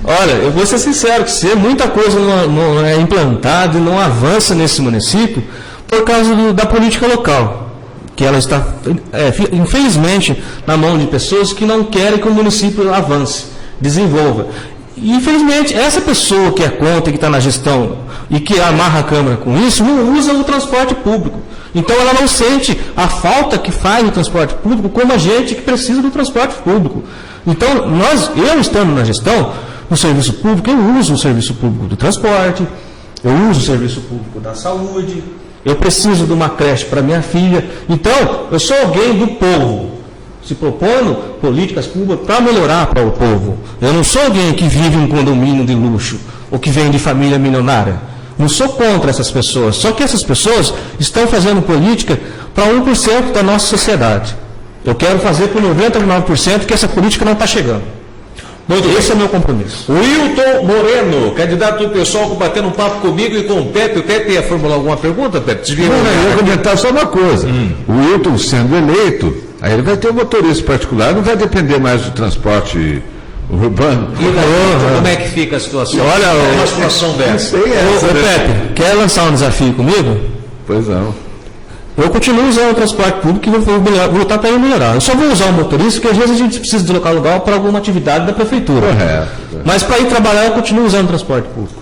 Olha, eu vou ser sincero, que se muita coisa não é implantada e não avança nesse município por causa da política local. Que ela está, infelizmente, na mão de pessoas que não querem que o município avance, desenvolva. E, infelizmente, essa pessoa que é contra, que está na gestão e que amarra a Câmara com isso, não usa o transporte público. Então, ela não sente a falta que faz o transporte público como a gente que precisa do transporte público. Então, eu estando na gestão, no serviço público, eu uso o serviço público do transporte, eu uso o serviço público da saúde, eu preciso de uma creche para minha filha. Então, eu sou alguém do povo, se propondo políticas públicas para melhorar para o povo. Eu não sou alguém que vive em um condomínio de luxo, ou que vem de família milionária. Não sou contra essas pessoas. Só que essas pessoas estão fazendo política para 1% da nossa sociedade. Eu quero fazer para 99% que essa política não está chegando. Esse é o meu compromisso. Wilton Moreno, candidato do PSOL, batendo um papo comigo e com o Pepe. O Pepe ia formular alguma pergunta, Pepe? Eu ia comentar só uma coisa. O Wilton sendo eleito, aí ele vai ter um motorista particular, não vai depender mais do transporte urbano. E como é que fica a situação? Olha, uma situação dessa. Ô, Pepe, quer lançar um desafio comigo? Pois não. Eu continuo usando o transporte público e vou lutar para ele melhorar. Eu só vou usar o motorista porque às vezes a gente precisa deslocar lugar para alguma atividade da prefeitura. Correto. Mas para ir trabalhar eu continuo usando o transporte público.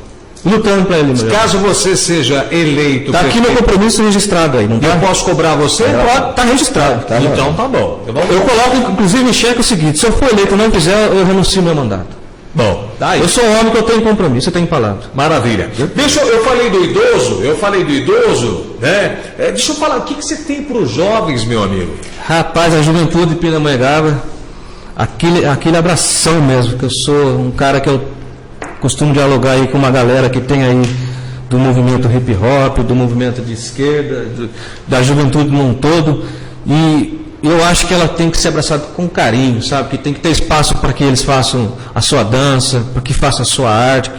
Lutando para ele melhorar. Caso você seja eleito... Está aqui meu compromisso registrado aí. Não tá? Eu posso cobrar você? Está registrado. Então tá bom. Eu coloco inclusive em xeque o seguinte, se eu for eleito e não quiser, eu renuncio ao meu mandato. Bom, tá aí. Eu sou homem que eu tenho compromisso, eu tenho palavra. Maravilha. Eu falei do idoso, né? Deixa eu falar, o que você tem para os jovens, meu amigo? Rapaz, a juventude de Pindamonhangaba, aquele abração mesmo, que eu sou um cara que eu costumo dialogar aí com uma galera que tem aí do movimento hip hop, do movimento de esquerda, da juventude num todo, e eu acho que ela tem que ser abraçada com carinho, sabe? Que tem que ter espaço para que eles façam a sua dança, para que façam a sua arte,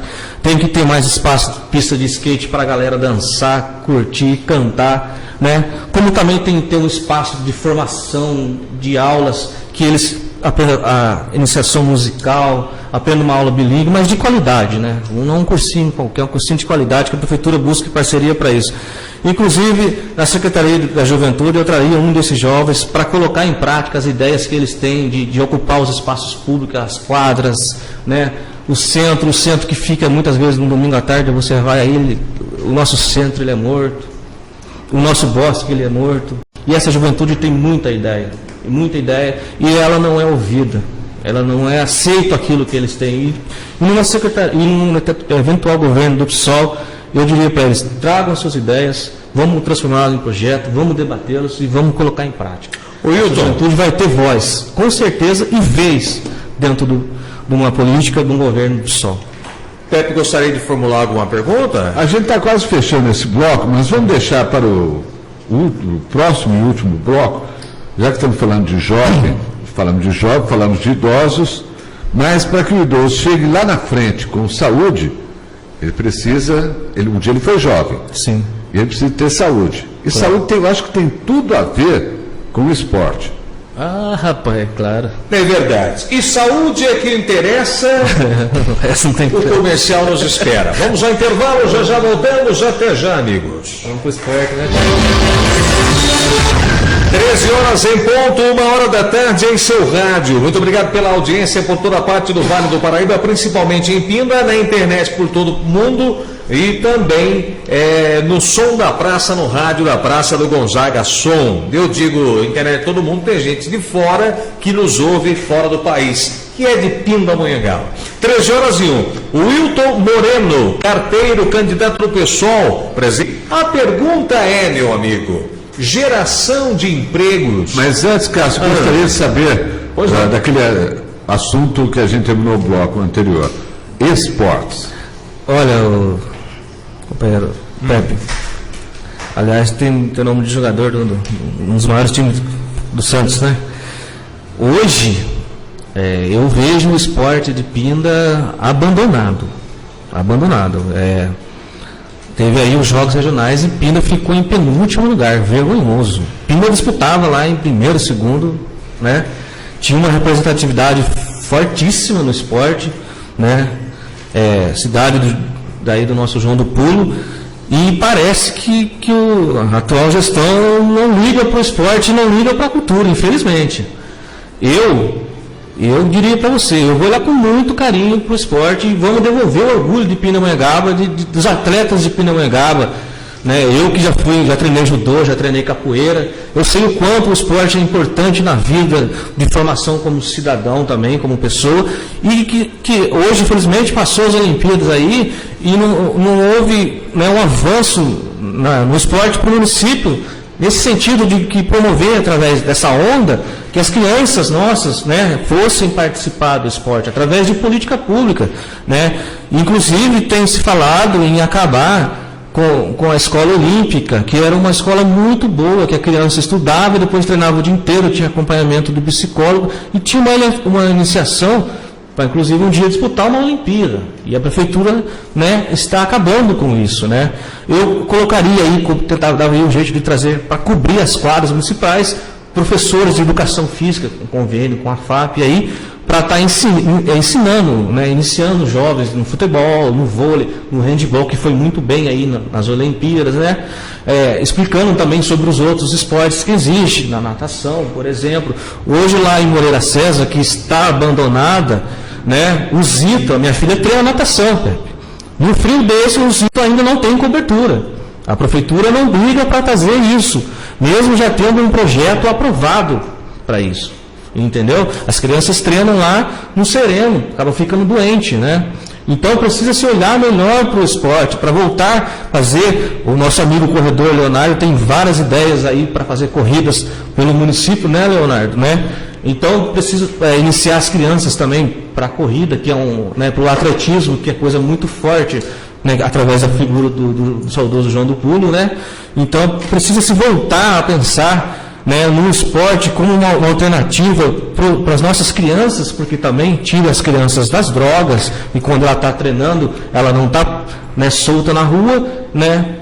tem que ter mais espaço, pista de skate para a galera dançar, curtir, cantar, né? Como também tem que ter um espaço de formação, de aulas, que eles aprendam a iniciação musical, aprendam uma aula bilíngue, mas de qualidade, né? Não um cursinho qualquer, um cursinho de qualidade, que a Prefeitura busque parceria para isso. Inclusive, na Secretaria da Juventude, eu traria um desses jovens para colocar em prática as ideias que eles têm de ocupar os espaços públicos, as quadras, né? O centro que fica muitas vezes no domingo à tarde, você vai aí, o nosso centro ele é morto, o nosso bosque ele é morto, e essa juventude tem muita ideia, e ela não é ouvida, ela não é aceita aquilo que eles têm. E numa secretaria, e num eventual governo do PSOL, eu diria para eles, tragam suas ideias, vamos transformá-las em projeto, vamos debatê-las e vamos colocar em prática. O Hilton, a juventude vai ter voz, com certeza, e vez dentro de uma política de um governo do PSOL. Pepe, gostaria de formular alguma pergunta? A gente está quase fechando esse bloco, mas vamos deixar para o próximo e último bloco, já que estamos falando de jovem, falamos de idosos, mas para que o idoso chegue lá na frente com saúde, ele precisa, um dia ele foi jovem. Sim. E ele precisa ter saúde. E claro. Saúde eu acho que tem tudo a ver com o esporte. Ah, rapaz, é claro. É verdade. E saúde é que interessa. Essa não tem o comercial nos espera. Vamos ao intervalo, já voltamos. Até já, amigos. Vamos para o esporte, né? 13 horas em ponto, 1h da tarde em seu rádio. Muito obrigado pela audiência por toda parte do Vale do Paraíba, principalmente em Pinda, na internet por todo o mundo e também no som da praça, no rádio da Praça do Gonzaga Som. Eu digo internet todo mundo, tem gente de fora que nos ouve fora do país, que é de Pindamonhangaba. 13 horas e 1. O Wilton Moreno, carteiro, candidato do PSOL, presente. A pergunta é, meu amigo, geração de empregos. Mas antes, Cássio, gostaria de saber daquele assunto que a gente terminou o bloco anterior. Esportes. Olha, companheiro Pepe, aliás, tem nome de jogador de um dos maiores times do Santos, né? Hoje, eu vejo o esporte de Pinda abandonado. Teve aí os jogos regionais e Pinda ficou em penúltimo lugar, vergonhoso. Pinda disputava lá em primeiro, segundo, né? Tinha uma representatividade fortíssima no esporte, né? Cidade daí do nosso João do Pulo, e parece que a atual gestão não liga para o esporte, não liga para a cultura, infelizmente. Eu diria para você, eu vou olhar com muito carinho para o esporte e vamos devolver o orgulho de Pindamonhangaba, dos atletas de Pindamonhangaba, né? Eu que já treinei judô, já treinei capoeira, eu sei o quanto o esporte é importante na vida de formação como cidadão também, como pessoa, e que hoje, infelizmente, passou as Olimpíadas aí e não houve, né, um avanço no esporte para o município, nesse sentido de que promover através dessa onda que as crianças nossas, né, fossem participar do esporte através de política pública, né? Inclusive tem se falado em acabar com a escola olímpica, que era uma escola muito boa, que a criança estudava e depois treinava o dia inteiro, tinha acompanhamento do psicólogo e tinha uma iniciação para, inclusive, um dia disputar uma Olimpíada. E a prefeitura, né, está acabando com isso, né? Eu colocaria aí, tentava um jeito de trazer para cobrir as quadras municipais, professores de educação física, com convênio com a FAP aí, para estar ensinando, né, iniciando jovens no futebol, no vôlei, no handebol, que foi muito bem aí nas Olimpíadas, né? Explicando também sobre os outros esportes que existem, na natação, por exemplo. Hoje lá em Moreira César, que está abandonada, né, o Zito, a minha filha treina natação, Pepe. No frio desse, o Zito ainda não tem cobertura. A prefeitura não briga para trazer isso, mesmo já tendo um projeto aprovado para isso. entendeu? As crianças treinam lá no sereno, acabam ficando doentes, né? Então precisa se olhar melhor para o esporte, para voltar a fazer. O nosso amigo corredor Leonardo tem várias ideias aí para fazer corridas pelo município, né, Leonardo? Né? Então precisa iniciar as crianças também para a corrida, que é para o atletismo, que é coisa muito forte, né, através da figura do saudoso João do Pulo, né? Então precisa se voltar a pensar, né, no esporte como uma alternativa para as nossas crianças, porque também tira as crianças das drogas, e quando ela está treinando, ela não está, né, solta na rua, né,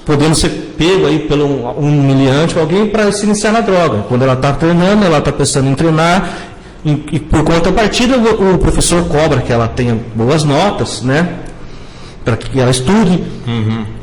podendo ser pego aí pelo um humilhante, alguém para se iniciar na droga. Quando ela está treinando, ela está pensando em treinar, e por conta da partida, o professor cobra que ela tenha boas notas, né, para que ela estude,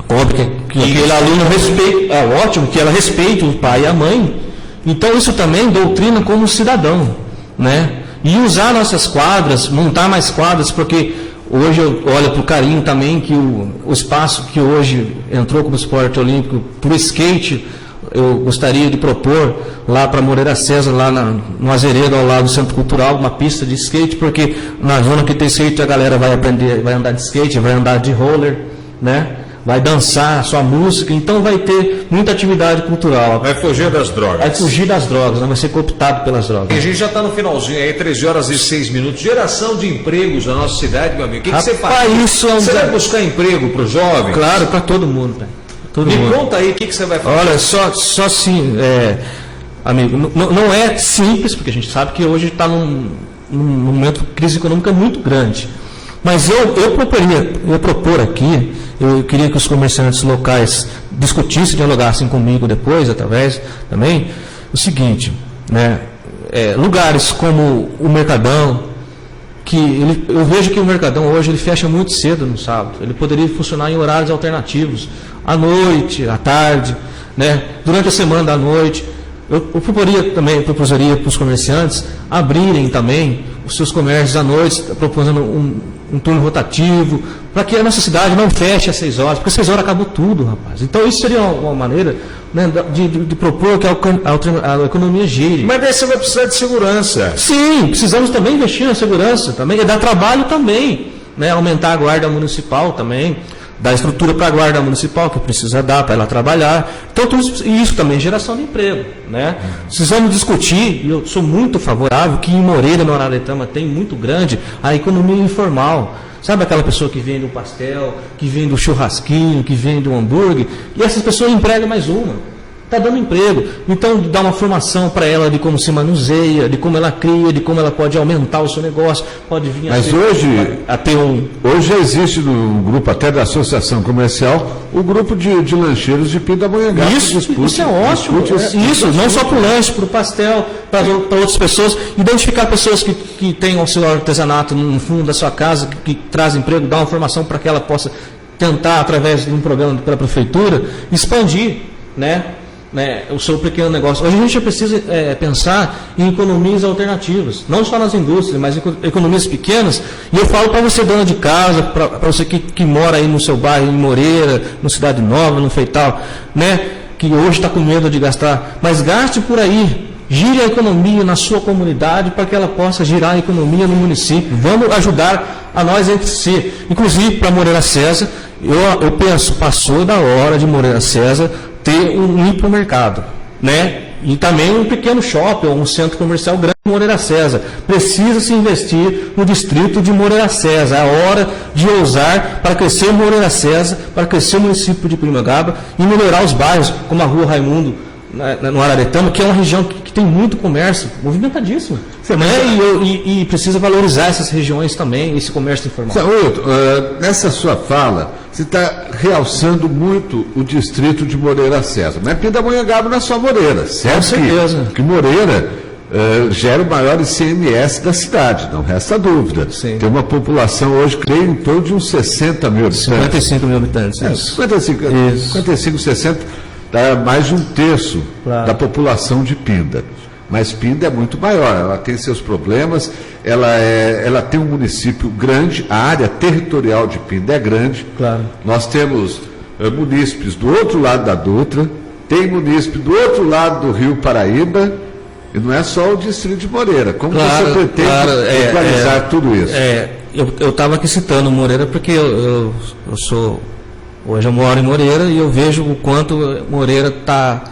cobra que aquele aluno respeite, ótimo, que ela respeite o pai e a mãe. Então isso também doutrina como cidadão, né? E usar nossas quadras, montar mais quadras, porque hoje eu olho para o carinho também que o espaço que hoje entrou como esporte olímpico para o skate, eu gostaria de propor lá para Moreira César, lá no Azeredo, ao lado do Centro Cultural, uma pista de skate, porque na zona que tem skate a galera vai aprender, vai andar de skate, vai andar de roller, né? Vai dançar sua música, então vai ter muita atividade cultural. Vai fugir das drogas. Vai fugir das drogas, não vai ser cooptado pelas drogas. E a gente já está no finalzinho aí, 13h06. Geração de empregos na nossa cidade, meu amigo. O que você faz? Você vai buscar emprego para os jovens? Claro, para todo mundo. Me conta aí, o que você vai fazer? Olha, só assim, amigo, não é simples, porque a gente sabe que hoje está num momento de crise econômica muito grande. Mas eu ia propor aqui, eu queria que os comerciantes locais discutissem, dialogassem comigo depois, através também, o seguinte, né, lugares como o Mercadão, eu vejo que o Mercadão hoje ele fecha muito cedo no sábado, ele poderia funcionar em horários alternativos, à noite, à tarde, né, durante a semana à noite. Eu proposaria para os comerciantes abrirem também os seus comércios à noite, propondo um turno rotativo, para que a nossa cidade não feche às 6 horas, porque às 6 horas acabou tudo, rapaz. Então isso seria uma maneira, né, de propor que a economia gire. Mas daí você vai precisar de segurança. Sim, precisamos também investir na segurança, também, e dar trabalho também, né, aumentar a guarda municipal também, dar estrutura para a guarda municipal, que precisa dar para ela trabalhar. Então, isso também é geração de emprego, né? Precisamos discutir, e eu sou muito favorável, que em Moreira, no Araretama, tem muito grande a economia informal. Sabe aquela pessoa que vende o pastel, que vende o churrasquinho, que vende o hambúrguer, e essas pessoas empregam mais uma. Está dando emprego. Então, dá uma formação para ela de como se manuseia, de como ela cria, de como ela pode aumentar o seu negócio, pode vir Mas hoje já existe no grupo até da Associação Comercial o grupo de lancheiros de Pindamonhangaba. Isso é ótimo. Isso, não só para o lanche, para o pastel, para outras pessoas. Identificar pessoas que têm o seu artesanato no fundo da sua casa, que trazem emprego, dar uma formação para que ela possa tentar, através de um programa pela prefeitura, expandir, né, o seu pequeno negócio. Hoje a gente precisa pensar em economias alternativas, não só nas indústrias, mas em economias pequenas. E eu falo para você, dona de casa, para você que mora aí no seu bairro, em Moreira, no Cidade Nova, no Feital, né, que hoje está com medo de gastar, mas gaste por aí. Gire a economia na sua comunidade para que ela possa girar a economia no município. Vamos ajudar a nós entre si. Inclusive, para Moreira César, eu penso, passou da hora de Moreira César ter um hipermercado, né? E também um pequeno shopping, ou um centro comercial grande em Moreira César. Precisa se investir no distrito de Moreira César. É a hora de ousar para crescer Moreira César, para crescer o município de Pindamonhangaba e melhorar os bairros, como a Rua Raimundo, no Araretama, que é uma região que tem muito comércio, movimentadíssimo, né? E precisa valorizar essas regiões também, esse comércio informal. Nessa sua fala, você está realçando muito o distrito de Moreira César. Mas Pindamonhangaba não é só Moreira, certo? Com certeza. Que Moreira gera o maior ICMS da cidade, não resta dúvida. Sim. Tem uma população hoje, creio, em torno de uns 60 mil habitantes. 55 mil habitantes. 55, 60. Dá mais de um terço da população de Pinda. Mas Pinda é muito maior, ela tem seus problemas, ela tem um município grande, a área territorial de Pinda é grande. Claro. Nós temos munícipes do outro lado da Dutra, tem munícipe do outro lado do Rio Paraíba, E não é só o distrito de Moreira. Como Claro, você pretende claro, equalizar tudo isso? Eu estava aqui citando Moreira porque eu sou... Hoje eu moro em Moreira e eu vejo o quanto Moreira está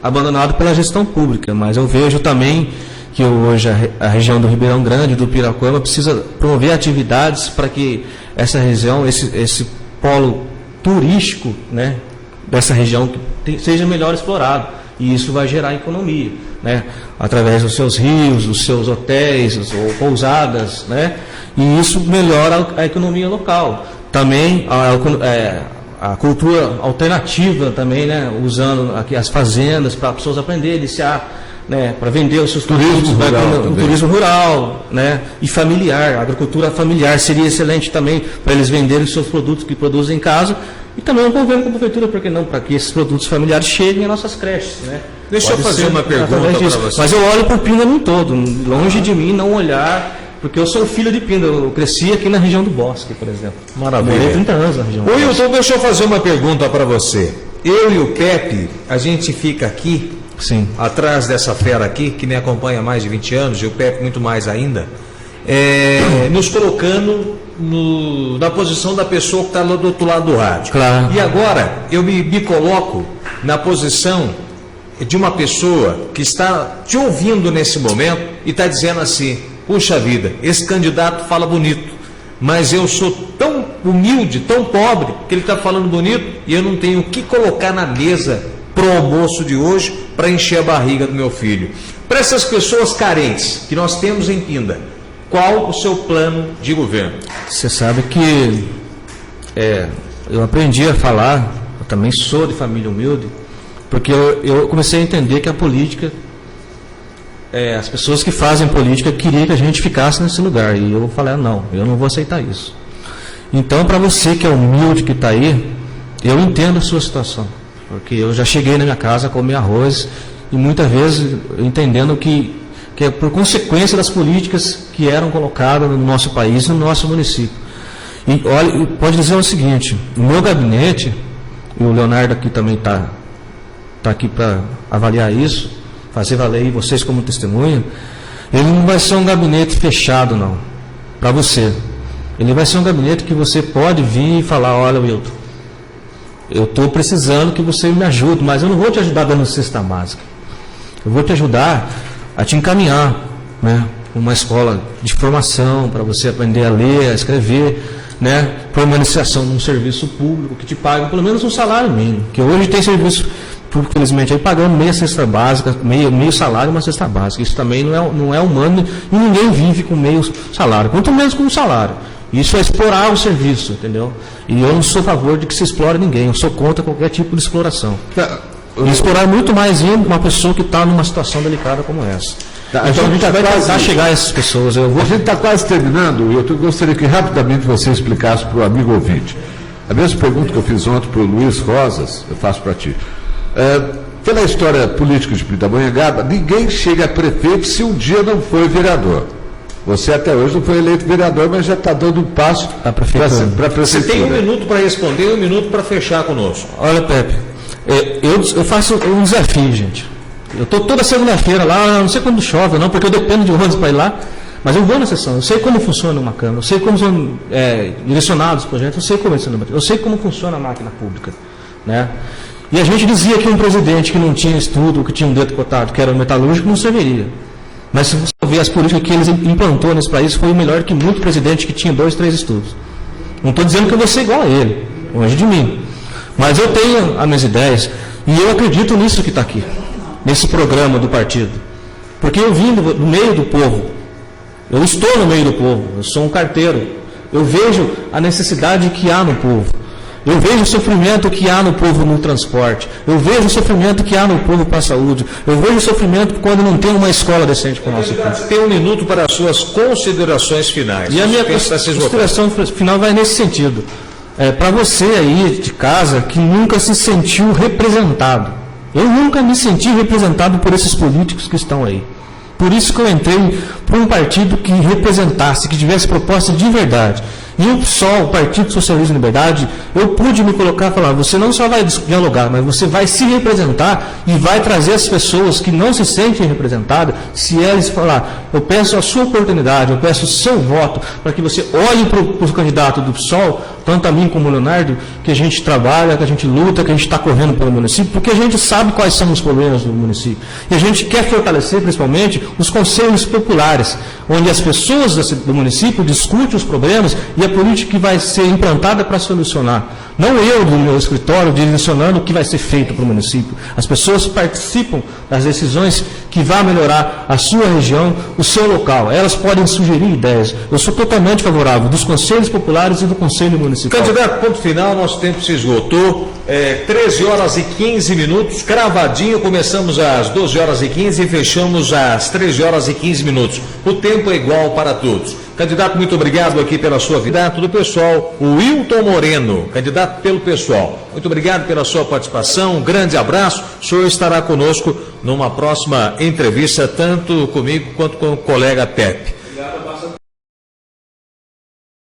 abandonado pela gestão pública, mas eu vejo também que hoje a região do Ribeirão Grande, do Piraquama, precisa promover atividades para que essa região, esse polo turístico, né, dessa região seja melhor explorado. E isso vai gerar economia, né, através dos seus rios, dos seus hotéis ou pousadas, né, e isso melhora a economia local. Também a cultura alternativa também, né, usando aqui as fazendas para as pessoas aprenderem, iniciar, né, para vender os seus produtos, turismo rural, né, e familiar, a agricultura familiar seria excelente também para eles venderem os seus produtos que produzem em casa, e também um convênio com a prefeitura, por que não, para que esses produtos familiares cheguem às nossas creches, né. Deixa eu fazer uma pergunta para você. Mas eu olho para o Pinda no todo, longe de mim não olhar, porque eu sou filho de Pinda, eu cresci aqui na região do Bosque, por exemplo. Maravilha. Morei 30 anos na região do Bosque. Wilton, deixa eu fazer uma pergunta para você. Eu e o Pepe, a gente fica aqui, Sim. atrás dessa fera aqui, que me acompanha há mais de 20 anos, e o Pepe muito mais ainda, nos colocando na posição da pessoa que está lá do outro lado do rádio. Claro. E agora, eu me coloco na posição de uma pessoa que está te ouvindo nesse momento e está dizendo assim: puxa vida, esse candidato fala bonito, mas eu sou tão humilde, tão pobre, que ele está falando bonito e eu não tenho o que colocar na mesa para o almoço de hoje para encher a barriga do meu filho. Para essas pessoas carentes que nós temos em Pinda, qual o seu plano de governo? Você sabe que eu aprendi a falar, eu também sou de família humilde, porque eu comecei a entender que a política, as pessoas que fazem política queriam que a gente ficasse nesse lugar, e eu falei, não, eu não vou aceitar isso. Então, para você que é humilde, que está aí, eu entendo a sua situação, porque eu já cheguei na minha casa a comer arroz, e muitas vezes entendendo que é por consequência das políticas que eram colocadas no nosso país, no nosso município. E olha, pode dizer o seguinte, o meu gabinete, e o Leonardo aqui também está aqui para avaliar isso, fazer valer aí vocês como testemunha, ele não vai ser um gabinete fechado, não, para você. Ele vai ser um gabinete que você pode vir e falar, olha, Wilton, eu estou precisando que você me ajude, mas eu não vou te ajudar dando cesta básica. Eu vou te ajudar a te encaminhar, né, uma escola de formação para você aprender a ler, a escrever, né, para uma iniciação num serviço público que te pague pelo menos um salário mínimo, que hoje tem serviço público, felizmente, aí pagando meia cesta básica, meio salário uma cesta básica. Isso também não é humano e ninguém vive com meio salário, quanto menos com um salário. Isso é explorar o serviço, entendeu? E eu não sou a favor de que se explore ninguém, eu sou contra qualquer tipo de exploração. E explorar muito mais ainda uma pessoa que está numa situação delicada como essa. Tá, então a gente vai tentar chegar a essas pessoas. A gente está quase terminando, e eu gostaria que rapidamente você explicasse para o amigo ouvinte. A mesma pergunta que eu fiz ontem para o Luiz Rosas, eu faço para ti. Pela história política de Pindamonhangaba, ninguém chega a prefeito se um dia não foi vereador. Você até hoje não foi eleito vereador, mas já está dando um passo para a prefeitura. Você tem um minuto para responder e um minuto para fechar conosco. Olha, Pepe, eu faço um desafio, gente. Eu estou toda segunda-feira lá, não sei quando chove, não, porque eu dependo de ônibus para ir lá, mas eu vou na sessão, eu sei como funciona uma Câmara, eu sei como são direcionados os projetos, eu sei como eu sei como funciona a máquina pública, né? E a gente dizia que um presidente que não tinha estudo, que tinha um dedo cotado, que era um metalúrgico, não serviria. Mas se você ver as políticas que eles implantou nesse país, foi melhor que muito presidente que tinha 2, 3 estudos. Não estou dizendo que eu vou ser igual a ele, longe de mim. Mas eu tenho as minhas ideias e eu acredito nisso que está aqui, nesse programa do partido. Porque eu vim do meio do povo, eu estou no meio do povo, eu sou um carteiro, eu vejo a necessidade que há no povo. Eu vejo o sofrimento que há no povo no transporte. Eu vejo o sofrimento que há no povo para a saúde. Eu vejo o sofrimento quando não tem uma escola decente para o nosso povo. Tem um minuto para as suas considerações finais. E a minha consideração final vai nesse sentido. Para você aí de casa que nunca se sentiu representado. Eu nunca me senti representado por esses políticos que estão aí. Por isso que eu entrei por um partido que representasse, que tivesse proposta de verdade. E o PSOL, o Partido Socialismo e Liberdade, eu pude me colocar e falar, você não só vai dialogar, mas você vai se representar e vai trazer as pessoas que não se sentem representadas, se eles falar, eu peço a sua oportunidade, eu peço o seu voto, para que você olhe para o candidato do PSOL, tanto a mim como o Leonardo, que a gente trabalha, que a gente luta, que a gente está correndo pelo município, porque a gente sabe quais são os problemas do município. E a gente quer fortalecer, principalmente, os conselhos populares, onde as pessoas do município discutem os problemas e a política que vai ser implantada para solucionar. Não eu, do meu escritório, direcionando o que vai ser feito para o município. As pessoas participam das decisões que vão melhorar a sua região, o seu local. Elas podem sugerir ideias. Eu sou totalmente favorável dos conselhos populares e do Conselho Municipal. Candidato, ponto final, nosso tempo se esgotou. 13 horas e 15 minutos, cravadinho, começamos às 12 horas e 15 e fechamos às 13 horas e 15 minutos. O tempo é igual para todos. Candidato, muito obrigado aqui pela sua vida. Candidato do pessoal, o Wilton Moreno, candidato pelo pessoal. Muito obrigado pela sua participação, um grande abraço. O senhor estará conosco numa próxima entrevista, tanto comigo quanto com o colega Pepe.